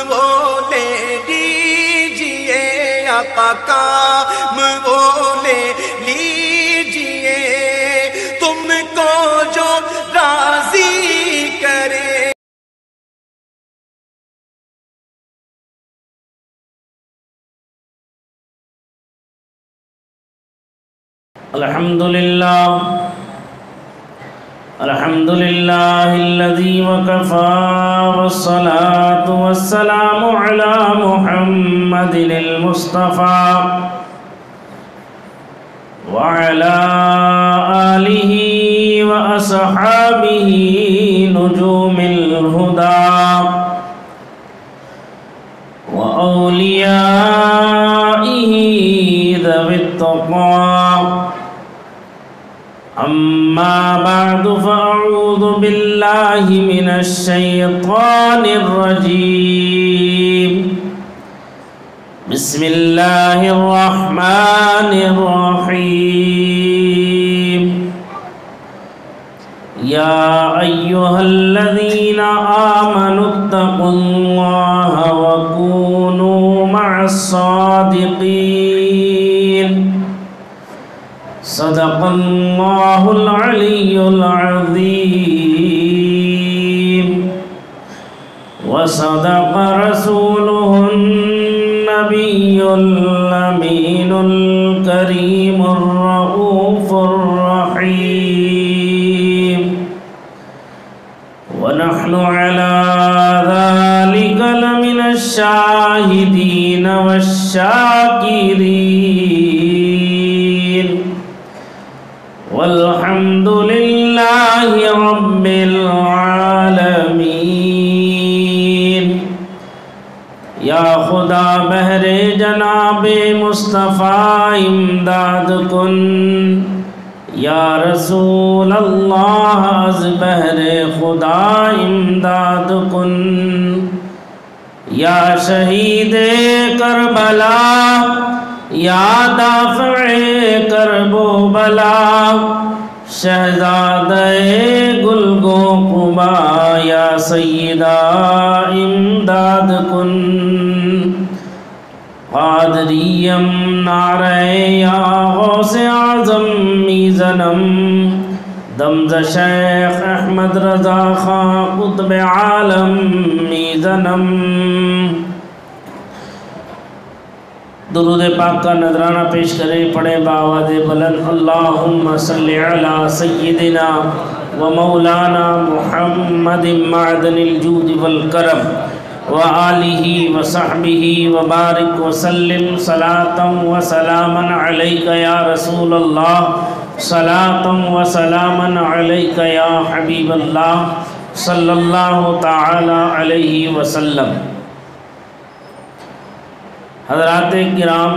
وہ لے لیجئے آقا کام وہ لے لیجئے تم کو جو راضی کرے. الحمد لله الذي وكفى والصلاة والسلام على محمد المصطفى وعلى آله وأصحابه نجوم الهدى وأوليائه ذوي التقى. أما بعد فأعوذ بالله من الشيطان الرجيم. بسم الله الرحمن الرحيم. يا أيها الذين آمنوا اتقوا الله وكونوا مع الصادقين. صدق الله العلي العظيم وصدق رسوله النبي الأمين الكريم الرؤوف الرحيم. ونحن على ذلك لمن الشاهدين والشاكرين والحمد لله رب العالمین. یا خدا بہر جناب مصطفیٰ امداد کن. یا رسول اللہ از بہر خدا امداد کن. یا شہید کربلا یا دافع کرب و بلا شہزادہ گلگو قبا یا سیدہ امداد کن. قادریم نعرہ یا غوث اعظم میزنم دمز شیخ احمد رضا خان قطب عالم میزنم. درود پاک کا نذرانہ پیش کریں، پڑھیں بآواز بلند. اللہم صلی علی سیدنا و مولانا محمد معدن الجود والکرم وآلہ وصحبہ وبارک وسلم صلاة و سلاما علیک یا رسول اللہ صلاة و سلاما علیک یا حبیب اللہ صلی اللہ تعالی علیہ وسلم. حضرات کرام،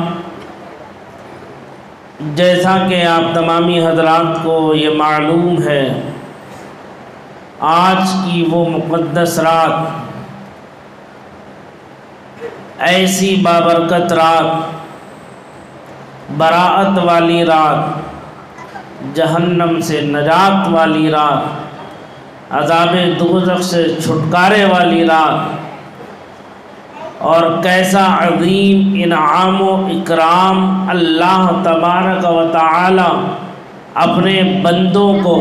جیسا کہ آپ تمامی حضرات کو یہ معلوم ہے، آج کی وہ مقدس رات، ایسی بابرکت رات، براءت والی رات، جہنم سے نجات والی رات، عذاب دوزخ سے چھٹکارے والی رات، اور کیسا عظیم انعام و اکرام اللہ تبارک و تعالی اپنے بندوں کو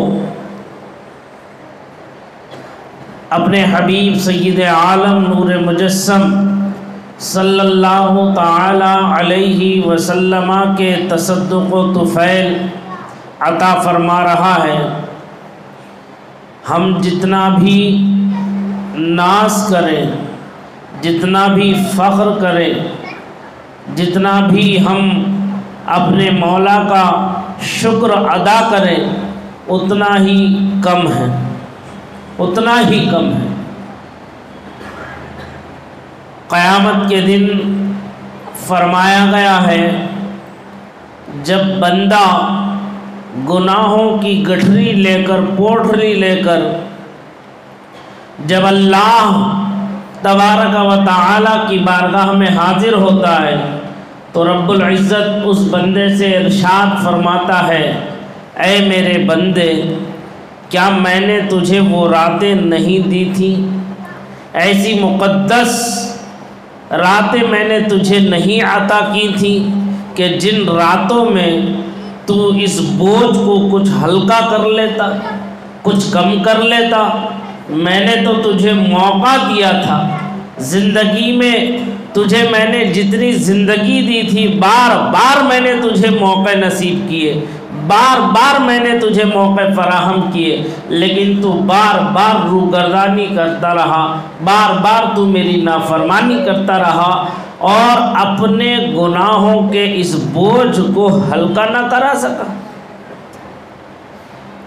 اپنے حبیب سید عالم نور مجسم صلی اللہ تعالی علیہ وسلم کے تصدق و طفیل عطا فرما رہا ہے. ہم جتنا بھی ناز کریں، جتنا بھی فخر کریں، جتنا بھی ہم اپنے مولا کا شکر ادا کریں، اتنا ہی کم ہے، اتنا ہی کم ہے. قیامت کے دن فرمایا گیا ہے، جب بندہ گناہوں کی گٹھری لے کر، پوٹھری لے کر جب اللہ تبارک و تعالی کی بارگاہ میں حاضر ہوتا ہے تو رب العزت اس بندے سے ارشاد فرماتا ہے، اے میرے بندے، کیا میں نے تجھے وہ راتیں نہیں دی تھی؟ ایسی مقدس راتیں میں نے تجھے نہیں عطا کی تھی کہ جن راتوں میں تو اس بوجھ کو کچھ ہلکا کر لیتا، کچھ کم کر لیتا؟ میں نے تو تجھے موقع دیا تھا، زندگی میں تجھے میں نے جتنی زندگی دی تھی بار بار میں نے تجھے موقع نصیب کیے، بار بار میں نے تجھے موقع فراہم کیے، لیکن تو بار بار روگردانی کرتا رہا، بار بار تو میری نافرمانی کرتا رہا اور اپنے گناہوں کے اس بوجھ کو ہلکا نہ کرا سکا۔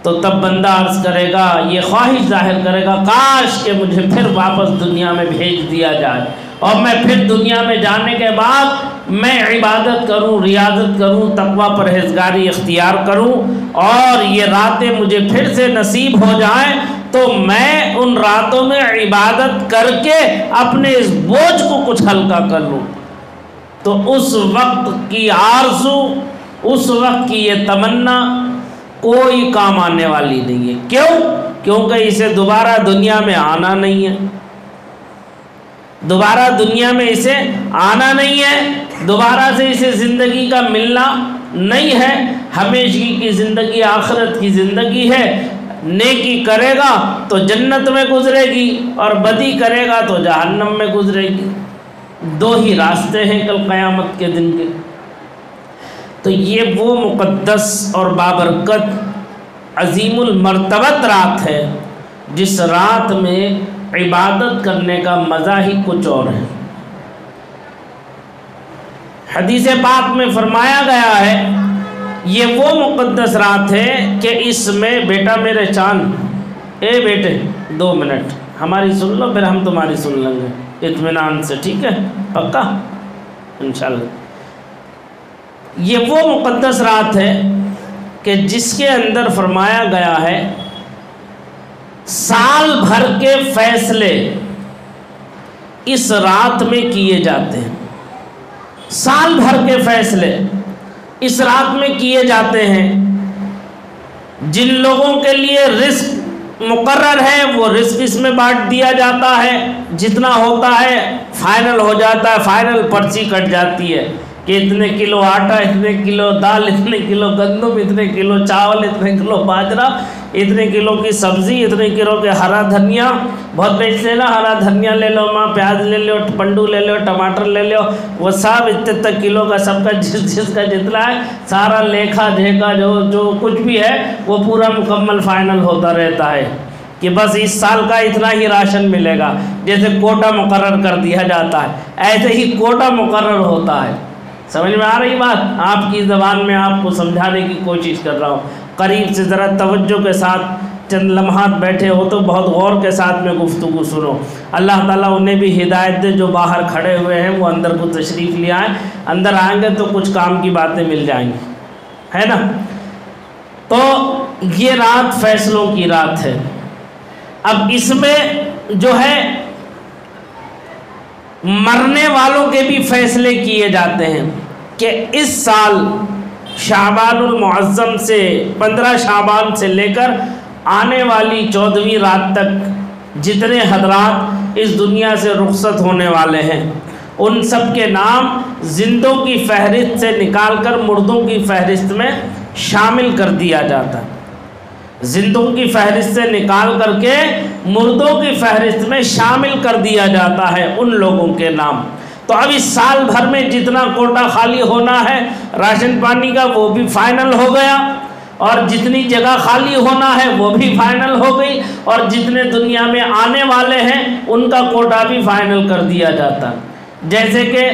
تو تب بندہ عرض کرے گا، یہ خواہش ظاہر کرے گا، کاش کہ مجھے پھر واپس دنیا میں بھیج دیا جائے اور میں پھر دنیا میں جانے کے بعد میں عبادت کروں، ریاضت کروں، تقوی پرہیزگاری اختیار کروں اور یہ راتیں مجھے پھر سے نصیب ہو جائیں تو میں ان راتوں میں عبادت کر کے اپنے اس بوجھ کو کچھ ہلکا کر لوں۔ تو اس وقت کی آرزو، اس وقت کی یہ تمنا کوئی کام آنے والی نہیں ہے۔ کیوں؟ کیونکہ اسے دوبارہ دنیا میں آنا نہیں ہے، دوبارہ دنیا میں اسے آنا نہیں ہے، دوبارہ سے اسے زندگی کا ملنا نہیں ہے۔ ہمیشگی کی زندگی آخرت کی زندگی ہے، نیکی کرے گا تو جنت میں گزرے گی اور بدی کرے گا تو جہنم میں گزرے گی۔ دو ہی راستے ہیں کل قیامت کے دن کے۔ تو یہ وہ مقدس اور بابرکت عظیم المرتبت رات ہے جس رات میں عبادت کرنے کا مزہ ہی کچھ اور ہے۔ حدیث پاک میں فرمایا گیا ہے یہ وہ مقدس رات ہے کہ اس میں، بیٹا میرے چاند، اے بیٹے 2 منٹ ہماری سن لو پھر ہم تمہاری سن لیں گے اطمینان سے، ٹھیک ہے؟ پکا انشاءاللہ۔ یہ وہ مقدس رات ہے کہ جس کے اندر فرمایا گیا ہے سال بھر کے فیصلے اس رات میں کیے جاتے ہیں، سال بھر کے فیصلے اس رات میں کیے جاتے ہیں۔ جن لوگوں کے لیے رزق مقرر ہے وہ رزق اس میں بانٹ دیا جاتا ہے، جتنا ہوتا ہے فائنل ہو جاتا ہے، فائنل پرچی کٹ جاتی ہے کہ اتنے کلو آٹا، اتنے کلو دال، اتنے کلو گندم، اتنے کلو چاول، اتنے کلو باجرہ، اتنے کلو کی سبزی، اتنے کلو کے ہرا دھنیا، بہت بیچ لینا، ہرا دھنیا لے لو ماں، پیاز لے لو، پنڈو لے لو، ٹماٹر لے لو، وہ سب اتنے کلو کا سب کا جس کا جتنا ہے سارا لیکھا جھیکا جو کچھ بھی ہے وہ پورا مکمل فائنل ہوتا رہتا ہے کہ بس اس سال کا اتنا ہی راشن ملے گا۔ جیسے کوٹا مقرر کر دیا جاتا ہے ایسے ہی کوٹا مقرر ہوتا ہے۔ سمجھ میں آ رہی بات؟ آپ کی زبان میں آپ کو سمجھانے کی کوشش کر رہا ہوں، قریب سے ذرا توجہ کے ساتھ چند لمحات بیٹھے ہو تو بہت غور کے ساتھ میں گفتگو سنو۔ اللہ تعالیٰ انہیں بھی ہدایت دے جو باہر کھڑے ہوئے ہیں، وہ اندر کو تشریف لے آئیں، اندر آئیں گے تو کچھ کام کی باتیں مل جائیں گی، ہے نا؟ تو یہ رات فیصلوں کی رات ہے۔ اب اس میں جو ہے مرنے والوں کے بھی فیصلے کیے جاتے ہیں کہ اس سال شعبان المعظم سے 15 شعبان سے لے کر آنے والی 14ویں رات تک جتنے حضرات اس دنیا سے رخصت ہونے والے ہیں ان سب کے نام زندوں کی فہرست سے نکال کر مردوں کی فہرست میں شامل کر دیا جاتا ہے۔ زندوں کی فہرست سے نکال کر کے مردوں کی فہرست میں شامل کر دیا جاتا ہے ان لوگوں کے نام۔ تو اب اس سال بھر میں جتنا کوٹا خالی ہونا ہے راشن پانی کا وہ بھی فائنل ہو گیا، اور جتنی جگہ خالی ہونا ہے وہ بھی فائنل ہو گئی، اور جتنے دنیا میں آنے والے ہیں ان کا کوٹا بھی فائنل کر دیا جاتا۔ جیسے کہ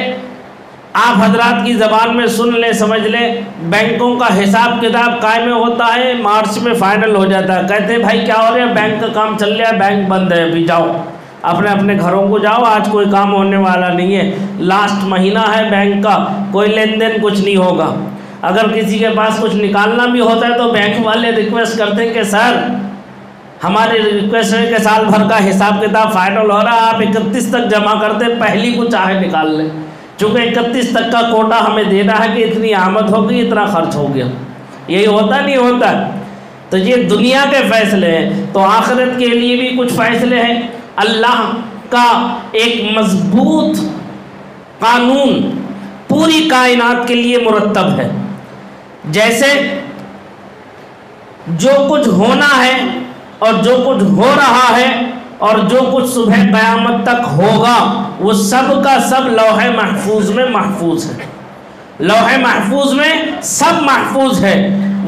آپ حضرات کی زبان میں سن لیں، سمجھ لیں، بینکوں کا حساب کتاب قائم ہوتا ہے، مارچ میں فائنل ہو جاتا ہے، کہتے ہیں بھائی کیا ہو رہا ہے، بینک کا کام چل رہا ہے، بینک بند ہے، ابھی جاؤ اپنے اپنے گھروں کو جاؤ، آج کوئی کام ہونے والا نہیں ہے، لاسٹ مہینہ ہے بینک کا، کوئی لین دین کچھ نہیں ہوگا۔ اگر کسی کے پاس کچھ نکالنا بھی ہوتا ہے تو بینک والے ریکویسٹ کرتے ہیں کہ سر ہماری ریکویسٹ ہے کہ سال بھر کا حساب کتاب فائنل ہو رہا ہے، آپ 31 تک جمع کرتے، پہلی کو چاہے نکال لیں، چونکہ 31 تک کا کوٹا ہمیں دینا ہے کہ اتنی آمد ہو گئی، اتنا خرچ ہو گیا۔ یہی ہوتا نہیں ہوتا؟ تو یہ دنیا کے فیصلے ہیں، تو آخرت کے لیے بھی کچھ فیصلے ہیں۔ اللہ کا ایک مضبوط قانون پوری کائنات کے لیے مرتب ہے. جیسے جو کچھ ہونا ہے اور جو کچھ ہو رہا ہے اور جو کچھ صبح قیامت تک ہوگا وہ سب کا سب لوح محفوظ میں محفوظ ہے. لوح محفوظ میں سب محفوظ ہے.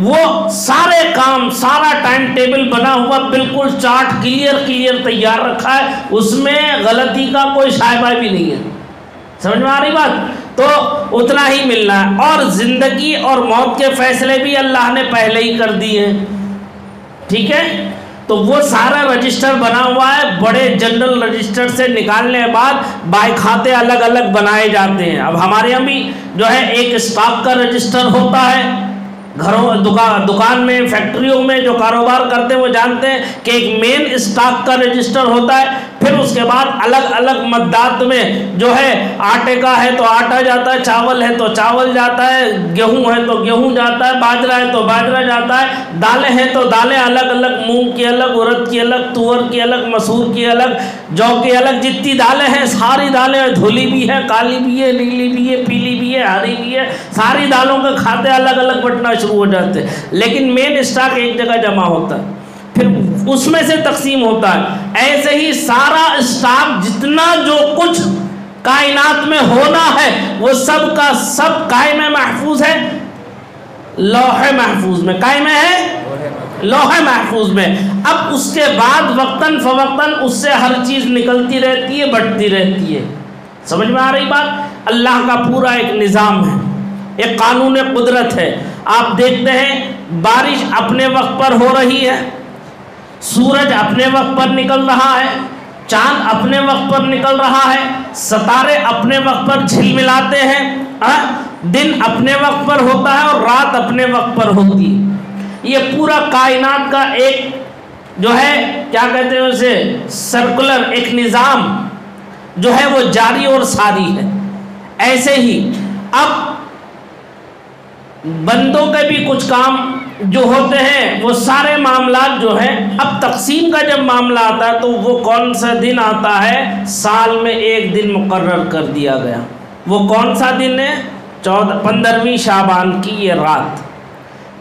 وہ سارے کام، سارا ٹائم ٹیبل بنا ہوا، بالکل چارٹ کلیئر تیار رکھا ہے، اس میں غلطی کا کوئی شائبہ بھی نہیں ہے. سمجھ میں آ رہی بات؟ تو اتنا ہی ملنا ہے. اور زندگی اور موت کے فیصلے بھی اللہ نے پہلے ہی کر دیے ہیں. ٹھیک ہے، تو وہ سارا رجسٹر بنا ہوا ہے. بڑے جنرل رجسٹر سے نکالنے کے بعد بائی کھاتے الگ الگ بنائے جاتے ہیں. اب ہمارے یہاں بھی جو ہے ایک اسٹاک کا رجسٹر ہوتا ہے. گھروں دکان میں، فیکٹریوں میں جو کاروبار کرتے ہیں وہ جانتے ہیں کہ ایک مین اسٹاک کا رجسٹر ہوتا ہے. پھر اس کے بعد الگ الگ مدات میں جو ہے آٹے کا ہے تو آٹا جاتا ہے، چاول ہے تو چاول جاتا ہے، گیہوں ہے تو گیہوں جاتا ہے، باجرہ ہے تو باجرہ جاتا ہے، دالیں ہیں تو دالیں الگ الگ، مونگ کی الگ، ارد کی الگ، تور کی الگ، مسور کی الگ، جو کی الگ. جتنی دالیں ہیں ساری دالیں، دھلی بھی ہے، کالی بھی ہے، نیلی بھی ہے، پیلی بھی ہے، ہری بھی ہے، ساری دالوں کے کھاتے الگ الگ بٹنا شروع ہو جاتے ہیں. لیکن مین اسٹاک ایک جگہ جمع ہوتا ہے، پھر اس میں سے تقسیم ہوتا ہے. ایسے ہی سارا اسٹاک جتنا جو کچھ کائنات میں ہونا ہے وہ سب کا سب قائم محفوظ ہے لوح محفوظ میں. قائم ہے لوح محفوظ میں. اب اس کے بعد وقتاً فوقتاً اس سے ہر چیز نکلتی رہتی ہے، بڑھتی رہتی ہے. سمجھ میں آ رہی بات؟ اللہ کا پورا ایک نظام ہے، ایک قانون قدرت ہے. آپ دیکھتے ہیں بارش اپنے وقت پر ہو رہی ہے، سورج اپنے وقت پر نکل رہا ہے، چاند اپنے وقت پر نکل رہا ہے، ستارے اپنے وقت پر جھلملاتے ہیں، دن اپنے وقت پر ہوتا ہے اور رات اپنے وقت پر ہوتی ہے. یہ پورا کائنات کا ایک جو ہے کیا کہتے ہیں اسے، سرکولر ایک نظام جو ہے وہ جاری اور ساری ہے. ایسے ہی اب بندوں کے بھی کچھ کام جو ہوتے ہیں، وہ سارے معاملات جو ہیں، اب تقسیم کا جب معاملہ آتا ہے تو وہ کون سا دن آتا ہے، سال میں ایک دن مقرر کر دیا گیا. وہ کون سا دن ہے؟ 15ویں شعبان کی یہ رات.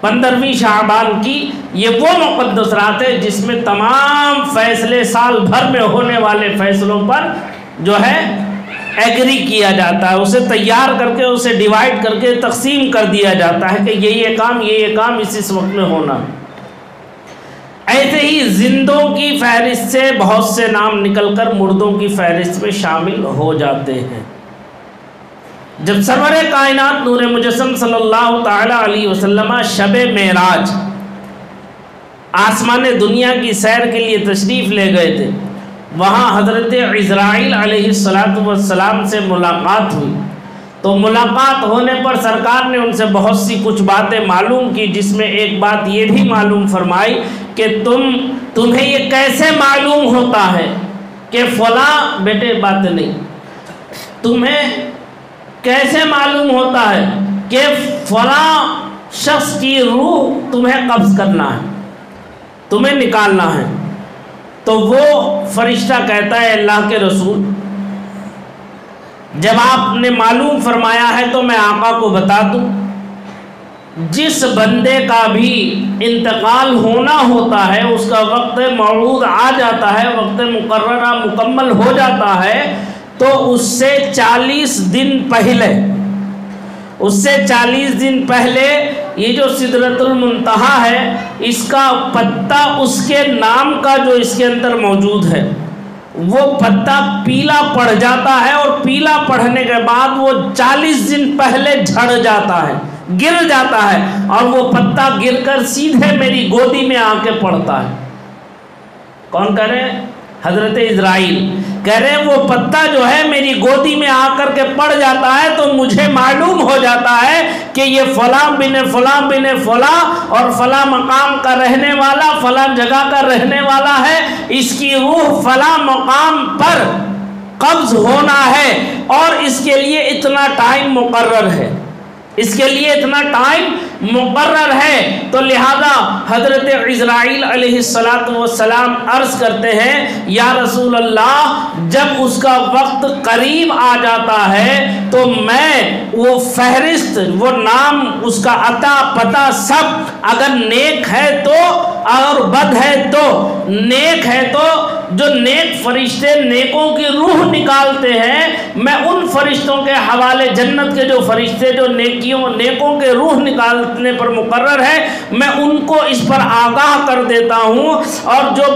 15ویں شعبان کی یہ وہ مقدس رات ہے جس میں تمام فیصلے سال بھر میں ہونے والے فیصلوں پر جو ہے ایگری کیا جاتا ہے. اسے تیار کر کے، اسے ڈیوائیڈ کر کے تقسیم کر دیا جاتا ہے کہ یہ کام اس وقت میں ہونا. ایسے ہی زندوں کی فہرست سے بہت سے نام نکل کر مردوں کی فہرست میں شامل ہو جاتے ہیں. جب سرور کائنات نور مجسم صلی اللہ تعالی علیہ وسلم شب معراج آسمان دنیا کی سیر کے لیے تشریف لے گئے تھے، وہاں حضرت عزرائیل علیہ السلام سے ملاقات ہوئی. تو ملاقات ہونے پر سرکار نے ان سے بہت سی کچھ باتیں معلوم کی، جس میں ایک بات یہ بھی معلوم فرمائی کہ تمہیں یہ کیسے معلوم ہوتا ہے کہ فلاں، بیٹے باتیں نہیں، تمہیں کیسے معلوم ہوتا ہے کہ فلاں شخص کی روح تمہیں قبض کرنا ہے، تمہیں نکالنا ہے. تو وہ فرشتہ کہتا ہے اللہ کے رسول، جب آپ نے معلوم فرمایا ہے تو میں آقا کو بتا دوں، جس بندے کا بھی انتقال ہونا ہوتا ہے، اس کا وقت موعود آ جاتا ہے، وقت مقررہ مکمل ہو جاتا ہے، تو اس سے 40 دن پہلے یہ جو سدرۃ المنتہا ہے، اس کا پتا اس کے نام کا جو اس کے اندر موجود ہے، وہ پتا پیلا پڑ جاتا ہے، اور پیلا پڑنے کے بعد وہ 40 دن پہلے جھڑ جاتا ہے، گر جاتا ہے، اور وہ پتا گر کر سیدھے میری گودی میں آ کے پڑتا ہے. کون کہہ رہے ہیں؟ حضرت اسرائیل کہہ رہے ہیں وہ پتا جو ہے میری گودی میں آ کر کے پڑ جاتا ہے، تو مجھے معلوم ہو جاتا ہے کہ یہ فلاں بن فلاں اور فلاں مقام کا رہنے والا، فلاں جگہ کا رہنے والا ہے، اس کی روح فلاں مقام پر قبض ہونا ہے، اور اس کے لیے اتنا ٹائم مقرر ہے، اس کے لیے اتنا ٹائم مقرر ہے، تو لہذا حضرت عزرائیل علیہ السلام عرض کرتے ہیں یا رسول اللہ جب اس کا وقت قریب آ جاتا ہے تو میں وہ فہرست، وہ نام، اس کا عطا پتہ سب، اگر نیک ہے تو اور بد ہے تو، نیک ہے تو جو نیک فرشتے نیکوں کی روح نکالتے ہیں، میں ان فرشتوں کے حوالے، جنت کے جو فرشتے جو نیکوں کے روح نکالنے پر مقرر ہے، میں ان کو اس پر آگاہ کر دیتا ہوں، اور جو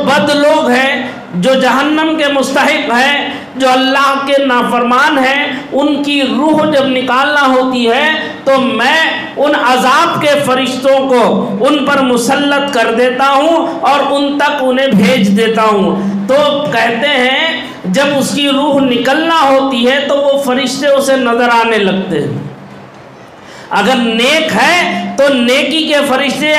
بد لوگ ہیں، جو جہنم کے مستحق ہیں، جو اللہ کے نافرمان ہیں، ان کی روح جب نکالنا ہوتی ہے تو میں ان عذاب کے فرشتوں کو ان پر مسلط کر دیتا ہوں اور ان تک انہیں بھیج دیتا ہوں۔ تو کہتے ہیں جب اس کی روح نکلنا ہوتی ہے تو وہ فرشتے اسے نظر آنے لگتے ہیں۔ اگر نیک ہے تو نیکی کے فرشتے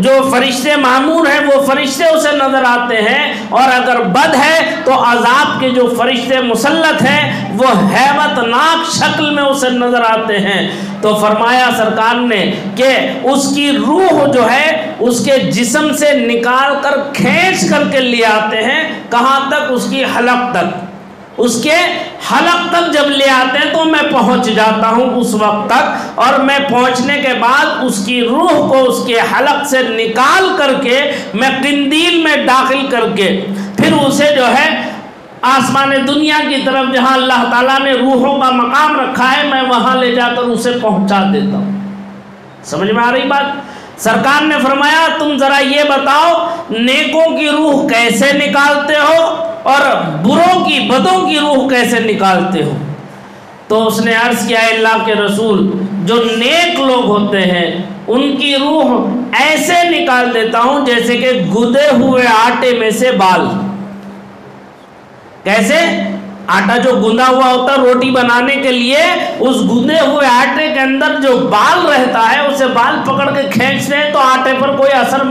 جو فرشتے معمور ہیں وہ فرشتے اسے نظر آتے ہیں، اور اگر بد ہے تو عذاب کے جو فرشتے مسلط ہیں وہ ہیبت ناک شکل میں اسے نظر آتے ہیں۔ تو فرمایا سرکار نے کہ اس کی روح جو ہے اس کے جسم سے نکال کر کھینچ کر کے لے آتے ہیں، کہاں تک؟ اس کی حلق تک۔ اس کے حلق تک جب لے آتے ہیں تو میں پہنچ جاتا ہوں اس وقت تک، اور میں پہنچنے کے بعد اس کی روح کو اس کے حلق سے نکال کر کے میں قندیل میں داخل کر کے پھر اسے جو ہے آسمان دنیا کی طرف جہاں اللہ تعالیٰ نے روحوں کا مقام رکھا ہے، میں وہاں لے جا کر اسے پہنچا دیتا ہوں۔ سمجھ میں آ رہی بات؟ سرکار نے فرمایا تم ذرا یہ بتاؤ نیکوں کی روح کیسے نکالتے ہو اور بروں کی، بدوں کی روح کیسے نکالتے ہو؟ تو اس نے عرض کیا اللہ کے رسول جو نیک لوگ ہوتے ہیں ان کی روح ایسے نکال دیتا ہوں جیسے کہ گدے ہوئے آٹے میں سے بال۔ کیسے؟ آٹا جو گندا ہوا ہوتا روٹی بنانے کے لیے، اس گندے ہوئے آٹے کے اندر جو بال رہتا ہے اسے بال پکڑ کے کھینچتے ہیں تو آٹے پر کوئی اثر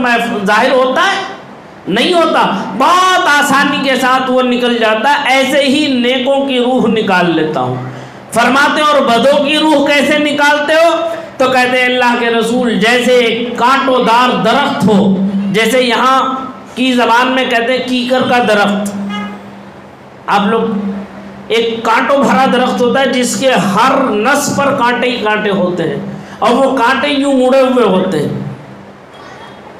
ظاہر ہوتا ہے؟ نہیں ہوتا، بہت آسانی کے ساتھ وہ نکل جاتا ہے۔ ایسے ہی نیکوں کی روح نکال لیتا ہوں۔ فرماتے ہیں اور بدوں کی روح کیسے نکالتے ہو؟ تو کہتے ہیں اللہ کے رسول جیسے ایک کانٹوں دار درخت ہو، جیسے یہاں کی زبان میں کہتے ہیں کیکر کا درخت۔ آپ لوگ ایک کانٹوں بھرا درخت ہوتا ہے جس کے ہر نس پر کانٹے ہی کانٹے ہوتے ہیں اور وہ کانٹے یوں مڑے ہوئے ہوتے ہیں۔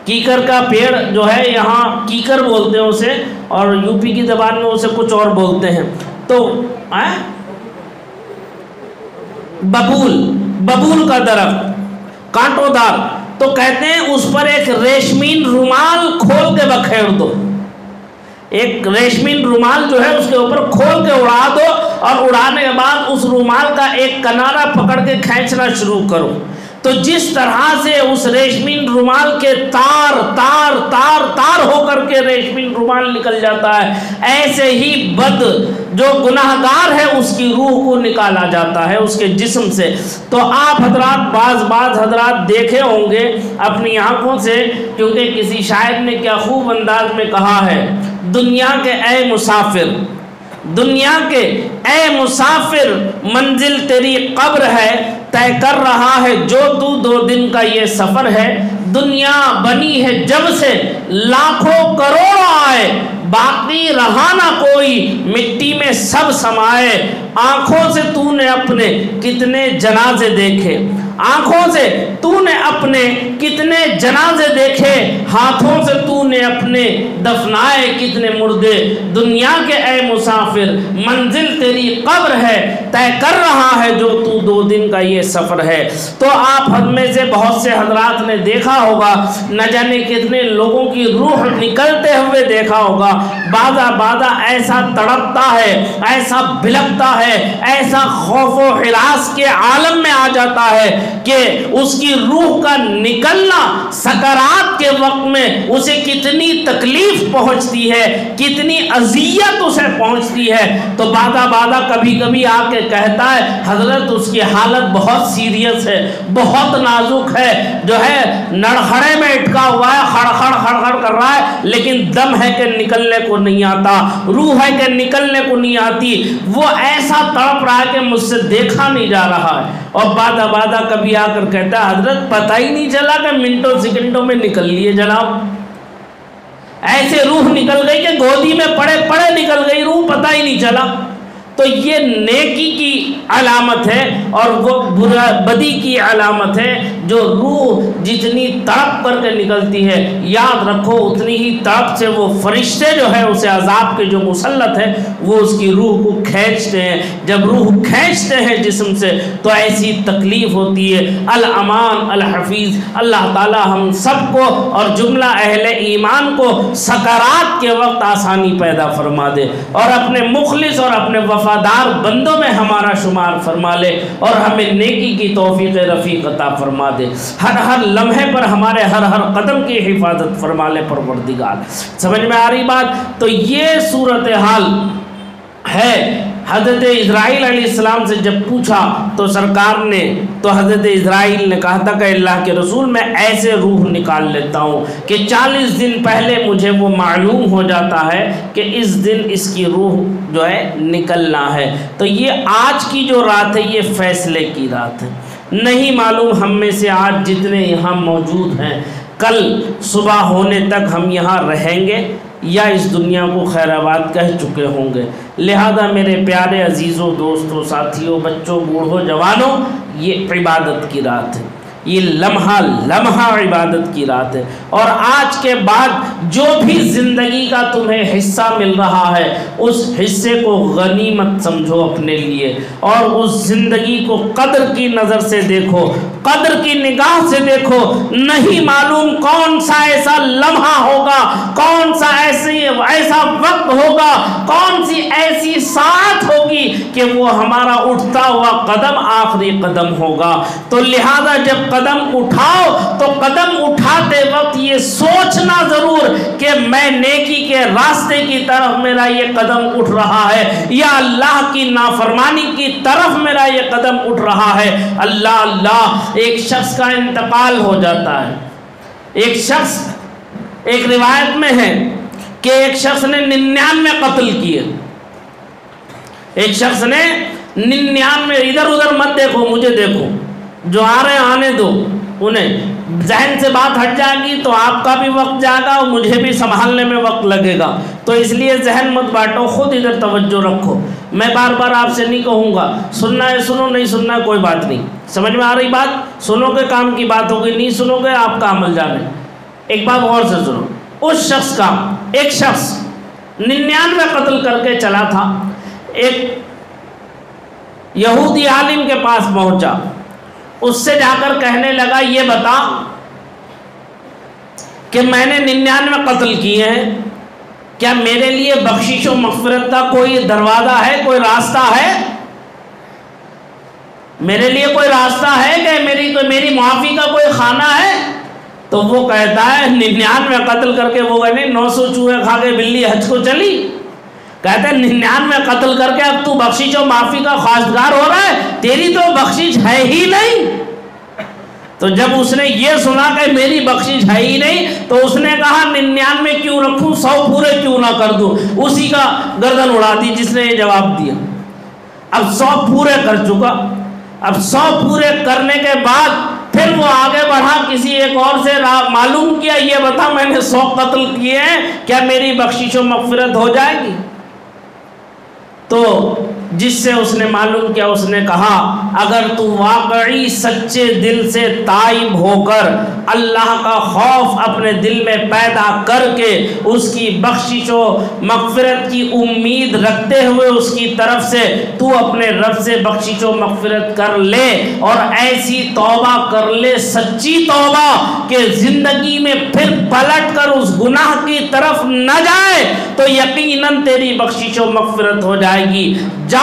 کیکر کا پیڑ جو ہے یہاں کیکر بولتے ہیں اسے، اور یو پی کی زبان میں اسے کچھ اور بولتے ہیں۔ تو ببول کا درخت کانٹوں دار، تو کہتے ہیں اس پر ایک ریشمین رومال کھول کے بکھیر دو، ایک ریشمین رومال جو ہے اس کے اوپر کھول کے اڑا دو، اور اڑانے کے بعد اس رومال کا ایک کنارہ پکڑ کے کھینچنا شروع کرو، تو جس طرح سے اس ریشمین رومال کے تار تار تار تار ہو کر کے ریشمین رومال نکل جاتا ہے، ایسے ہی بد جو گناہگار ہے اس کی روح کو نکالا جاتا ہے اس کے جسم سے۔ تو آپ حضرات بعض حضرات دیکھے ہوں گے اپنی آنکھوں سے، کیونکہ کسی شاعر نے کیا خوب انداز میں کہا ہے، دنیا کے اے مسافر، دنیا کے اے مسافر منزل تیری قبر ہے، طے کر رہا ہے جو تو 2 دن کا یہ سفر ہے، دنیا بنی ہے جب سے لاکھوں کروڑوں آئے، باقی رہا نہ کوئی مٹی میں سب سمائے، آنکھوں سے تو نے اپنے کتنے جنازے دیکھے، آنکھوں سے تو نے اپنے کتنے جنازے دیکھے، ہاتھوں سے تو نے اپنے دفنائے کتنے مردے، دنیا کے اے مسافر منزل تیری قبر ہے، طے کر رہا ہے جو تو 2 دن کا یہ سفر ہے۔ تو آپ میں سے بہت سے حضرات نے دیکھا ہوگا، نہ جانے کتنے لوگوں کی روح نکلتے ہوئے دیکھا ہوگا، بعضا ایسا تڑپتا ہے، ایسا بھلکتا ہے، ایسا خوف و ہراس کے عالم میں آ جاتا ہے کہ اس کی روح کا نکلنا سکرات کے وقت میں اسے کتنی تکلیف پہنچتی ہے، کتنی اذیت اسے پہنچتی ہے۔ تو بعضا کبھی کبھی آ کے کہتا ہے حضرت اس کی حالت بہت سیریس ہے، بہت نازک ہے، جو ہے نڑخڑے میں اٹکا ہوا ہے، خڑ کر رہا ہے، لیکن دم ہے کہ نکلنے کو نہیں آتا، روح ہے کہ نکلنے کو نہیں آتی، وہ ایسا تڑپ رہا ہے کہ مجھ سے دیکھا نہیں جا رہا ہے۔ اور بعد کبھی آ کر کہتا ہے حضرت پتہ ہی نہیں چلا کہ منٹوں سیکنڈوں میں نکل لیے جناب، ایسے روح نکل گئی کہ گودی میں پڑے پڑے نکل گئی روح، پتہ ہی نہیں چلا۔ تو یہ نیکی کی علامت ہے اور وہ بدی کی علامت ہے۔ جو روح جتنی تڑپ کر کے نکلتی ہے، یاد رکھو اتنی ہی تڑپ سے وہ فرشتے جو ہے اسے عذاب کے جو مسلط ہے وہ اس کی روح کو کھینچتے ہیں۔ جب روح کھینچتے ہیں جسم سے تو ایسی تکلیف ہوتی ہے۔ الامان الحفیظ، اللہ تعالی ہم سب کو اور جملہ اہل ایمان کو سکرات کے وقت آسانی پیدا فرما دے اور اپنے مخلص اور اپنے وفادار بندوں میں ہمارا شمار فرما لے اور ہمیں نیکی کی توفیق رفیق عطا فرما دے۔ ہر لمحے پر ہمارے ہر قدم کی حفاظت فرما لے پروردگار۔ سمجھ میں آ رہی بات؟ تو یہ صورتحال ہے۔ حضرت اسرائیل علیہ السلام سے جب پوچھا تو سرکار نے تو حضرت اسرائیل نے کہا تھا کہ اللہ کے رسول میں ایسے روح نکال لیتا ہوں کہ 40 دن پہلے مجھے وہ معلوم ہو جاتا ہے کہ اس دن اس کی روح جو ہے نکلنا ہے۔ تو یہ آج کی جو رات ہے یہ فیصلے کی رات ہے۔ نہیں معلوم ہم میں سے آج جتنے یہاں موجود ہیں کل صبح ہونے تک ہم یہاں رہیں گے یا اس دنیا کو خیر آباد کہہ چکے ہوں گے۔ لہذا میرے پیارے عزیزوں، دوستوں، ساتھیوں، بچوں، بوڑھوں، جوانوں، یہ عبادت کی رات ہے، یہ لمحہ لمحہ عبادت کی رات ہے۔ اور آج کے بعد جو بھی زندگی کا تمہیں حصہ مل رہا ہے اس حصے کو غنیمت سمجھو اپنے لیے اور اس زندگی کو قدر کی نظر سے دیکھو، قدر کی نگاہ سے دیکھو۔ نہیں معلوم کون سا ایسا لمحہ ہوگا، کون سا ایسا وقت ہوگا، کون سی ایسی ساعت ہوگی کہ وہ ہمارا اٹھتا ہوا قدم آخری قدم ہوگا۔ تو لہذا جب قدم اٹھاؤ تو قدم اٹھاتے وقت یہ سوچنا ضرور کہ میں نیکی کے راستے کی طرف میرا یہ قدم اٹھ رہا ہے یا اللہ کی نافرمانی کی طرف میرا یہ قدم اٹھ رہا ہے۔ اللہ اللہ، ایک شخص کا انتقال ہو جاتا ہے، ایک روایت میں ہے کہ ایک شخص نے 99 قتل کیے، ایک شخص نے 99، ادھر ادھر مت دیکھو مجھے دیکھو، جو آ رہے آنے دو انہیں، ذہن سے بات ہٹ جائے گی تو آپ کا بھی وقت جائے گا اور مجھے بھی سنبھالنے میں وقت لگے گا، تو اس لیے ذہن مت بانٹو، خود ادھر توجہ رکھو۔ میں بار بار آپ سے نہیں کہوں گا سننا ہے سنو، نہیں سننا ہے کوئی بات نہیں، سمجھ میں آ رہی بات؟ سنو گے کام کی بات ہوگی، نہیں سنو گے آپ کا عمل جانے۔ ایک بات غور سے سنو، اس شخص کا ایک شخص 99 قتل کر کے چلا تھا، ایک یہودی عالم کے پاس پہنچا، اس سے جا کر کہنے لگا یہ بتا کہ میں نے 99 قتل کیے ہیں، کیا میرے لیے بخشش و مغفرت کا کوئی دروازہ ہے، کوئی راستہ ہے؟ میرے لیے کوئی راستہ ہے کہ میری معافی کا کوئی خانہ ہے؟ تو وہ کہتا ہے 99 قتل کر کے وہ کہنے 900 چوہے کھا کے بلی حج کو چلی، کہتے ہیں 99 قتل کر کے اب تو بخشش و معافی کا خواستگار ہو رہا ہے، تیری تو بخشش ہے ہی نہیں۔ تو جب اس نے یہ سنا کہ میری بخشش ہے ہی نہیں تو اس نے کہا 99 کیوں رکھوں، 100 پورے کیوں نہ کر دوں، اسی کا گردن اڑا دی جس نے یہ جواب دیا۔ اب 100 پورے کر چکا، اب 100 پورے کرنے کے بعد پھر وہ آگے بڑھا، کسی ایک اور سے معلوم کیا یہ بتا میں نے 100 قتل کیے ہیں، کیا میری بخشش و مغفرت ہو جائے گی؟ تو جس سے اس نے معلوم کیا اس نے کہا اگر تو واقعی سچے دل سے تائب ہو کر اللہ کا خوف اپنے دل میں پیدا کر کے اس کی بخشش و مغفرت کی امید رکھتے ہوئے اس کی طرف سے تو اپنے رب سے بخشش و مغفرت کر لے اور ایسی توبہ کر لے، سچی توبہ کہ زندگی میں پھر پلٹ کر اس گناہ کی طرف نہ جائے، تو یقیناً تیری بخشش و مغفرت ہو جائے گی۔ جا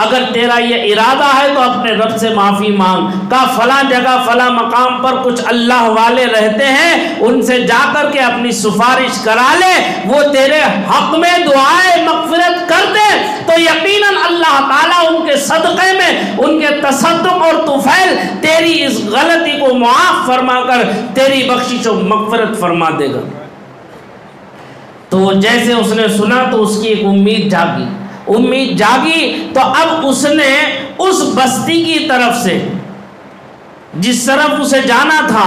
اگر تیرا یہ ارادہ ہے تو اپنے رب سے معافی مانگ، کا فلاں جگہ فلاں مقام پر کچھ اللہ والے رہتے ہیں، ان سے جا کر کے اپنی سفارش کرا لے، وہ تیرے حق میں دعائے مغفرت کر دے تو یقیناً اللہ تعالیٰ ان کے صدقے میں، ان کے تصدق اور طفیل تیری اس غلطی کو معاف فرما کر تیری بخشش و مغفرت فرما دے گا۔ تو جیسے اس نے سنا تو اس کی ایک امید جاگی تو اب اس نے اس بستی کی طرف سے جس طرف اسے جانا تھا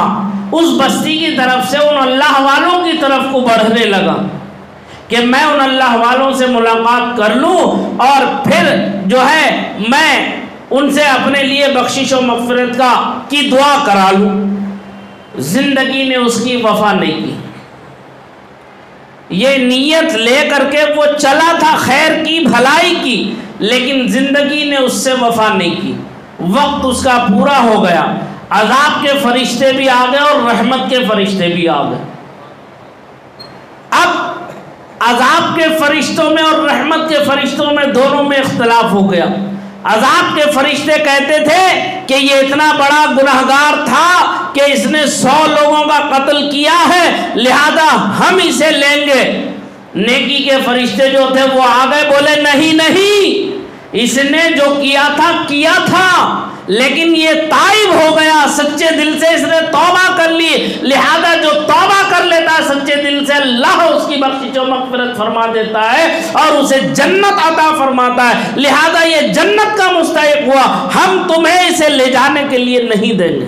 اس بستی کی طرف سے ان اللہ والوں کی طرف کو بڑھنے لگا کہ میں ان اللہ والوں سے ملاقات کر لوں اور پھر جو ہے میں ان سے اپنے لیے بخشش و مغفرت کی دعا کرا لوں. زندگی نے اس کی وفا نہیں کی. یہ نیت لے کر کے وہ چلا تھا خیر کی بھلائی کی، لیکن زندگی نے اس سے وفا نہیں کی. وقت اس کا پورا ہو گیا، عذاب کے فرشتے بھی آ گئے اور رحمت کے فرشتے بھی آ گئے. اب عذاب کے فرشتوں میں اور رحمت کے فرشتوں میں دونوں میں اختلاف ہو گیا. عذاب کے فرشتے کہتے تھے کہ یہ اتنا بڑا گنہگار تھا کہ اس نے 100 لوگوں کا قتل کیا ہے، لہذا ہم اسے لیں گے. نیکی کے فرشتے جو تھے وہ آ گئے، بولے نہیں، اس نے جو کیا تھا لیکن یہ تائب ہو گیا، سچے دل سے اس نے توبہ کر لی، لہذا جو توبہ کر لیتا ہے سچے دل سے اللہ اس کی بخشش و مغفرت فرما دیتا ہے اور اسے جنت عطا فرماتا ہے، لہذا یہ جنت کا مستحق ہوا، ہم تمہیں اسے لے جانے کے لیے نہیں دیں گے.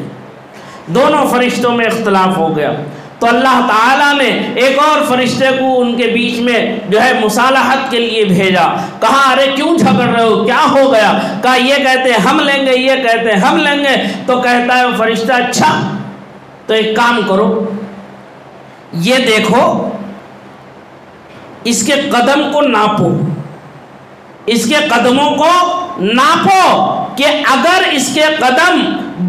دونوں فرشتوں میں اختلاف ہو گیا. تو اللہ تعالیٰ نے ایک اور فرشتے کو ان کے بیچ میں جو ہے مصالحت کے لیے بھیجا. کہا ارے کیوں جھگڑ رہے ہو، کیا ہو گیا؟ کہا یہ کہتے ہیں ہم لیں گے، یہ کہتے ہیں ہم لیں گے. تو کہتا ہے وہ فرشتہ اچھا تو ایک کام کرو، یہ دیکھو اس کے قدم کو ناپو، اس کے قدموں کو ناپو کہ اگر اس کے قدم